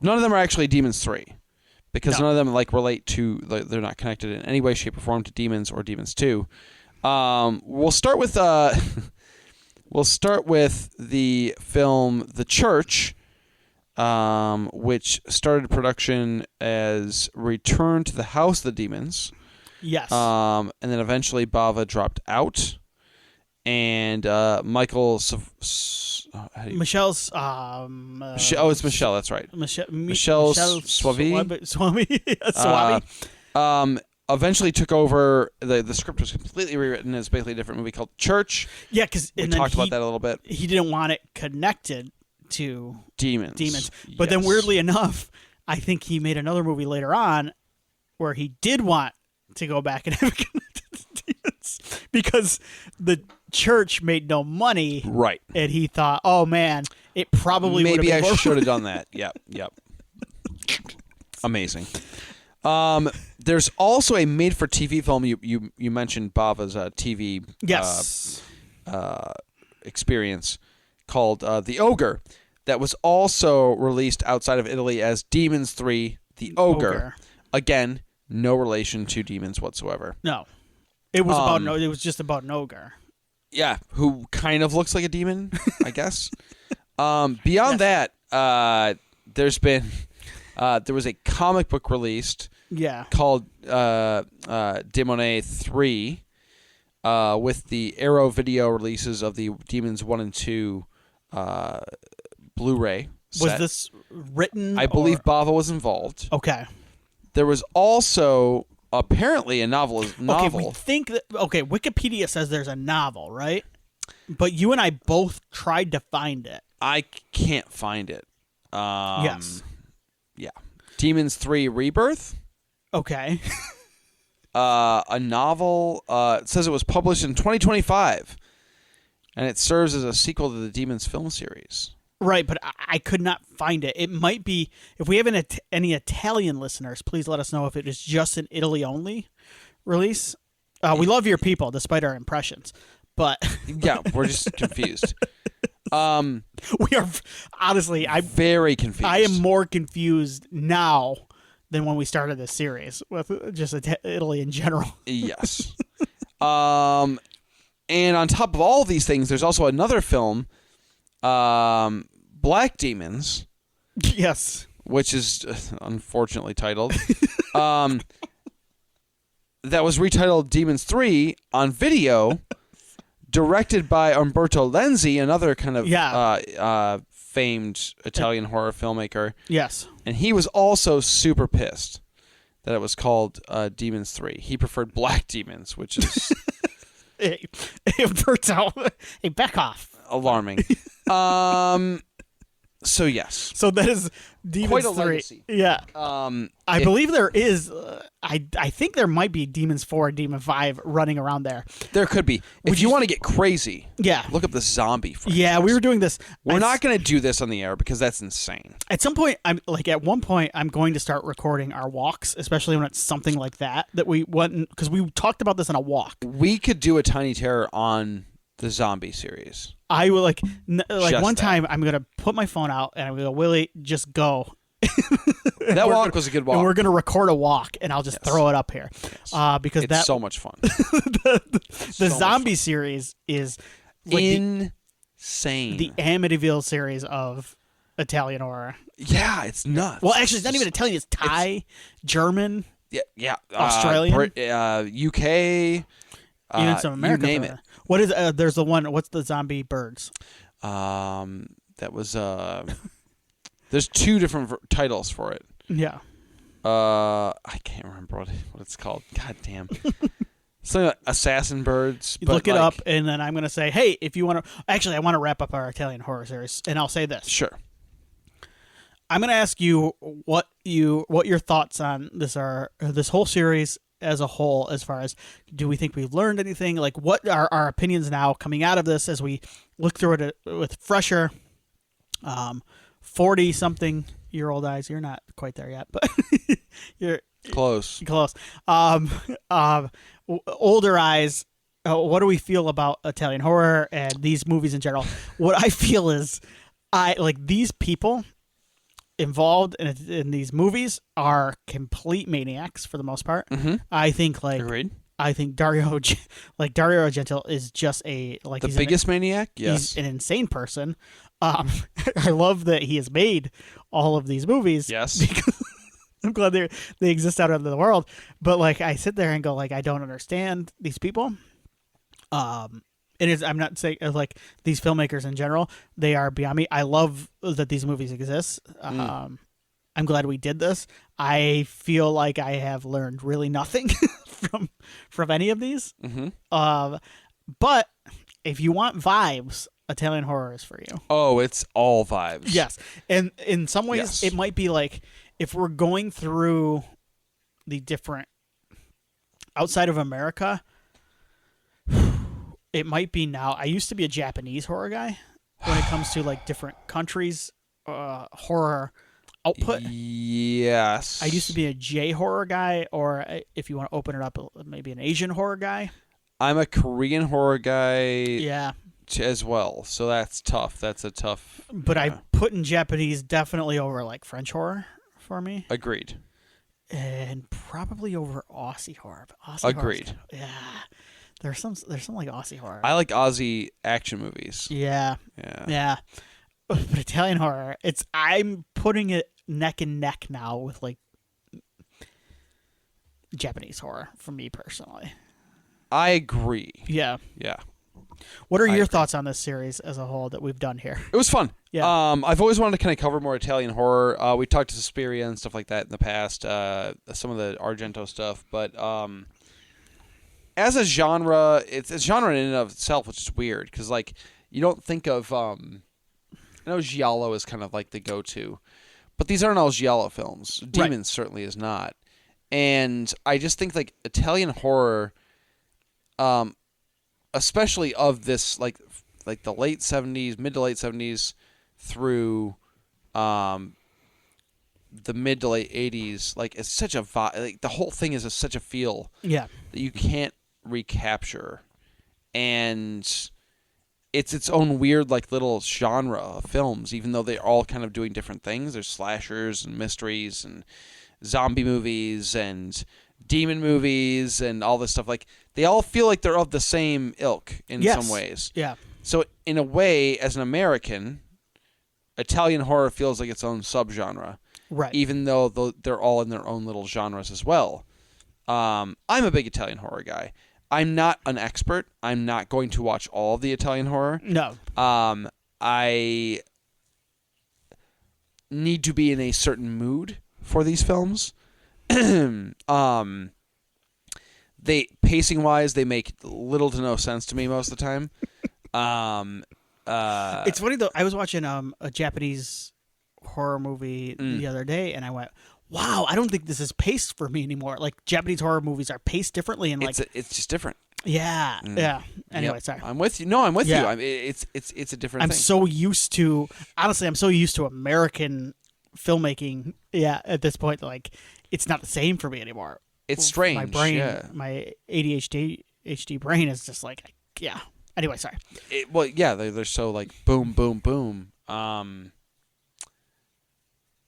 None of them are actually Demons 3 because none of them relate to. They're not connected in any way, shape, or form to Demons or Demons 2. We'll start with the film The Church, which started production as Return to the House of the Demons. Yes. And then eventually Bava dropped out, and Michel's. It's Michelle. That's right. Michelle's Swaby. Eventually took over. The script was completely rewritten. It's basically a different movie called Church. Yeah, because we talked about that a little bit. He didn't want it connected to demons. But then, weirdly enough, I think he made another movie later on where he did want to go back and have it connected to demons because the church made no money. Right. And he thought, oh man, it probably maybe I more should have done that. Yep. Amazing. There's also a made-for-TV film. You mentioned Bava's TV experience called The Ogre that was also released outside of Italy as Demons 3: The Ogre. Again, no relation to demons whatsoever. No, it was it was just about an ogre. Yeah, who kind of looks like a demon, I guess. Beyond that, there's been there was a comic book released. Yeah. Called Demoni 3 with the Arrow video releases of the Demons 1 and 2 Blu-ray set. Was this written? I believe Bava was involved. Okay. There was also apparently a novel. Okay, we think that. Okay, Wikipedia says there's a novel, right? But you and I both tried to find it. I can't find it. Yes. Yeah. Demons 3 Rebirth. Okay. A novel. It says it was published in 2025, and it serves as a sequel to the Demons film series. Right, but I could not find it. It might be, if we have any Italian listeners, please let us know if it is just an Italy only release. We love your people, despite our impressions, but yeah, we're just confused. We are honestly, I'm very confused. I am more confused now than when we started this series with just Italy in general. Yes. And on top of all these things, there's also another film, Black Demons. Yes. Which is unfortunately titled. That was retitled Demons 3 on video, directed by Umberto Lenzi, another kind of famed Italian horror filmmaker. Yes. And he was also super pissed that it was called Demons 3. He preferred Black Demons, which is... Umberto, hey, back off. Alarming. So yes. So that is Demons Quite a 3. legacy. Yeah. I believe there is. I think there might be Demons 4 and Demon 5 running around there. There could be. If you want to get crazy, look up the zombie franchise. Yeah, we were doing this. We're not going to do this on the air because that's insane. At some point, at one point, I'm going to start recording our walks, especially when it's something like that we went, because we talked about this on a walk. We could do a Tiny Terror on the zombie series. I will one time I'm gonna put my phone out and I'm gonna go, Willie, just go. That walk was a good walk. And we're gonna record a walk and I'll just throw it up here. Because it's so much fun. the zombie series is like insane. The Amityville series of Italian horror. Yeah, it's nuts. Well, actually, it's not even Italian. It's Thai, German, Australian, UK. Even some American. You name it. What is? There's the one. What's the zombie birds? That was. There's two different titles for it. Yeah. I can't remember what it's called. God damn. Something like Assassin Birds. You look it up, and then I'm gonna say, hey, if you want to. Actually, I want to wrap up our Italian horror series, and I'll say this. Sure. I'm gonna ask you what your thoughts on this are. This whole series as a whole, as far as, do we think we've learned anything? Like, what are our opinions now coming out of this as we look through it with fresher 40-something-year-old eyes? You're not quite there yet, but you're close. Older eyes. What do we feel about Italian horror and these movies in general? What I feel is, these people involved in these movies are complete maniacs for the most part. Mm-hmm. I think Agreed. I think Dario Argento is just the biggest maniac. Yes, he's an insane person. I love that he has made all of these movies. Yes, because I'm glad they exist out in the world. But I sit there and go, I don't understand these people. I'm not saying these filmmakers in general, they are beyond me. I love that these movies exist. I'm glad we did this. I feel like I have learned really nothing from any of these. Mm-hmm. But if you want vibes, Italian horror is for you. Oh, it's all vibes. Yes. And in some ways, it might be if we're going through the different outside of America, it might be now. I used to be a Japanese horror guy when it comes to different countries' horror output. Yes. I used to be a J horror guy, or if you want to open it up, maybe an Asian horror guy. I'm a Korean horror guy. Yeah. As well, so that's tough. That's a tough. But I put in Japanese definitely over French horror for me. Agreed. And probably over Aussie horror. Agreed. Yeah. There's some Aussie horror. I like Aussie action movies. Yeah. But Italian horror, I'm putting it neck and neck now with Japanese horror for me personally. I agree. Yeah. Yeah. What are your thoughts on this series as a whole that we've done here? It was fun. Yeah. I've always wanted to kind of cover more Italian horror. We talked to Suspiria and stuff like that in the past, some of the Argento stuff. But as a genre, it's a genre in and of itself, which is weird because you don't think of. I know giallo is kind of the go-to, but these aren't all giallo films. Demons certainly is not, and I just think Italian horror. Especially of this, the late 70s, mid to late 70s through the mid to late 80s, it's such a vibe. The whole thing is such a feel that you can't recapture. And it's its own weird, little genre of films, even though they're all kind of doing different things. There's slashers and mysteries and zombie movies and demon movies and all this stuff. They all feel like they're of the same ilk in some ways. Yeah. So in a way, as an American, Italian horror feels like its own subgenre. Right. Even though they're all in their own little genres as well. I'm a big Italian horror guy. I'm not an expert. I'm not going to watch all of the Italian horror. No. I need to be in a certain mood for these films. They pacing wise, they make little to no sense to me most of the time. It's funny though. I was watching a Japanese horror movie the other day, and I went, "Wow, I don't think this is paced for me anymore." Like Japanese horror movies are paced differently, and like it's just different. Yeah, yeah. Anyway, sorry. I'm with you. No, I'm with you. It's a different. I'm thing. so used to honestly. I'm so used to American filmmaking. Yeah, at this point, like it's not the same for me anymore. It's strange. My brain, my ADHD brain is just like, yeah. Anyway, sorry. They're so like boom, boom, boom.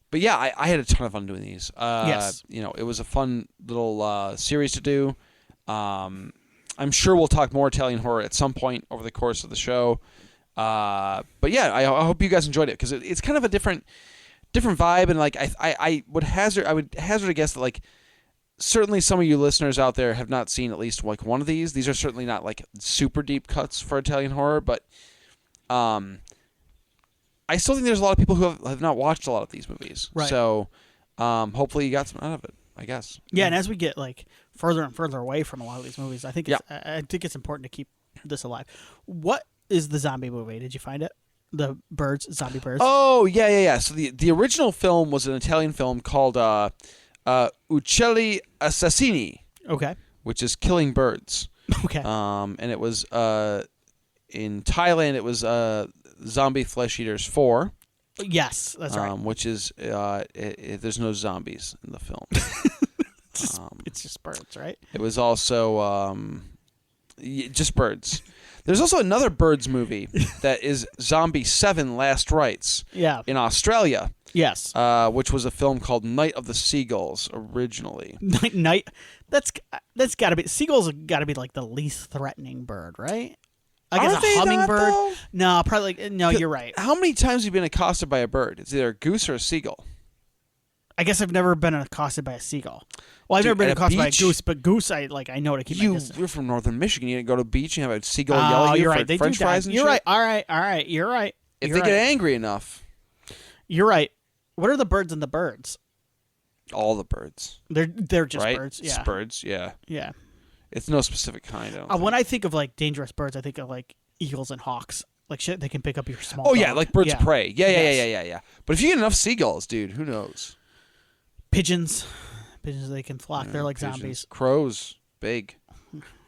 But yeah, I had a ton of fun doing these. Yes. It was a fun little series to do. I'm sure we'll talk more Italian horror at some point over the course of the show. But yeah, I hope you guys enjoyed it because it's kind of a different vibe, and like I would hazard a guess that like certainly some of you listeners out there have not seen at least like one of these. These are certainly not like super deep cuts for Italian horror, but I still think there's a lot of people who have not watched a lot of these movies. Right. So hopefully you got some out of it, I guess. Yeah, and as we get like further and further away from a lot of these movies, I think it's important to keep this alive. What is the zombie movie? Did you find it? The zombie birds. Oh yeah. So the original film was an Italian film called Uccelli Assassini. Okay. Which is killing birds. Okay. And it was in Thailand. It was Zombie Flesh Eaters 4. Yes, that's right. Which is there's no zombies in the film. It's just birds, right? It was also just birds. There's also another birds movie that is Zombie 7 Last Rites. Yeah. In Australia. Yes. Which was a film called Night of the Seagulls originally. Night. That's got to be seagulls. Got to be like the least threatening bird, right? I guess a hummingbird. No, probably. No, you're right. How many times have you been accosted by a bird? It's either a goose or a seagull. I guess I've never been accosted by a seagull. Well, I've never been accosted by a goose, but goose, I know to keep my distance. You're from northern Michigan. You didn't go to the beach and have a seagull yell at you for French fries and you're shit? Right. All right. You're right. If they get angry enough. You're right. What are the birds and the birds? All the birds. They're just right? birds. Yeah. It's birds, yeah. Yeah. It's no specific kind. I don't think. When I think of like dangerous birds, I think of like eagles and hawks. Like shit, they can pick up your small dog. Yeah, like birds of prey. Yeah. But if you get enough seagulls, dude, who knows? Pigeons, they can flock. They're like zombies. Crows, big.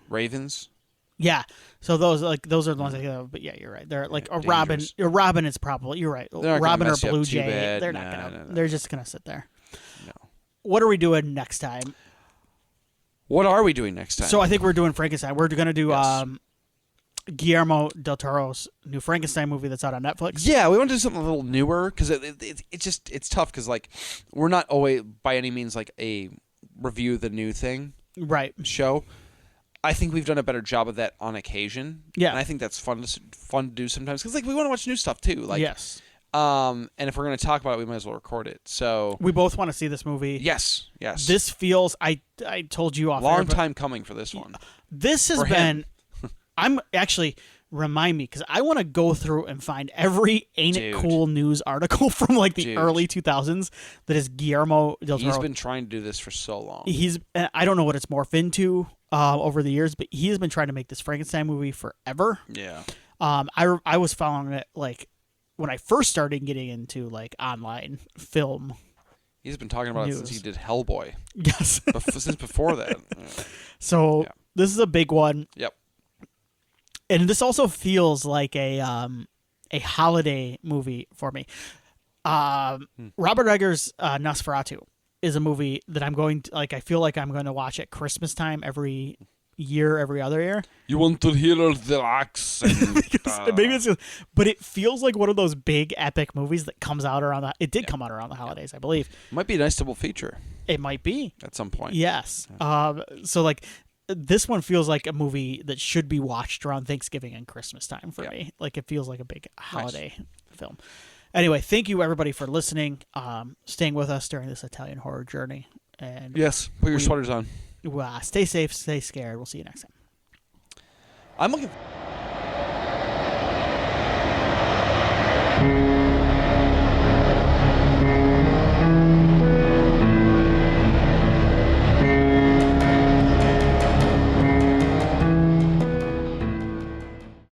Ravens. Yeah, so those are the ones I think of. But yeah, you're right. They're like a robin. A robin is probably you're right. Robin or blue jay. They're not gonna. No. They're just gonna sit there. No. What are we doing next time? What are we doing next time? So I think we're doing Frankenstein. We're gonna do Guillermo del Toro's new Frankenstein movie that's out on Netflix. Yeah, we want to do something a little newer because it's tough because like we're not always by any means like a review the new thing show. I think we've done a better job of that on occasion. Yeah, and I think that's fun to do sometimes because like we want to watch new stuff too. Like yes. And if we're going to talk about it, we might as well record it. So we both want to see this movie. Yes. This feels. I told you off. Long time coming for this one. This has been. I'm actually remind me because I want to go through and find every Ain't It Cool news article from like the early 2000s that is Guillermo del Toro. He's been trying to do this for so long. I don't know what it's morphed into over the years, but he has been trying to make this Frankenstein movie forever. Yeah. I was following it like when I first started getting into like online film. He's been talking about it since he did Hellboy. Yes. Since before that. So this is a big one. Yep. And this also feels like a holiday movie for me. Robert Eggers' Nosferatu is a movie that I'm going to I feel like I'm going to watch at Christmas time every other year. You want to hear the accent? Maybe it's, but it feels like one of those big epic movies that comes out around it did come out around the holidays, I believe. Might be a nice double feature. It might be at some point. Yes. So like. This one feels like a movie that should be watched around Thanksgiving and Christmas time for me. Like it feels like a big holiday film. Anyway, thank you everybody for listening, staying with us during this Italian horror journey. And yes, put your sweaters on. Stay safe, stay scared. We'll see you next time. I'm looking.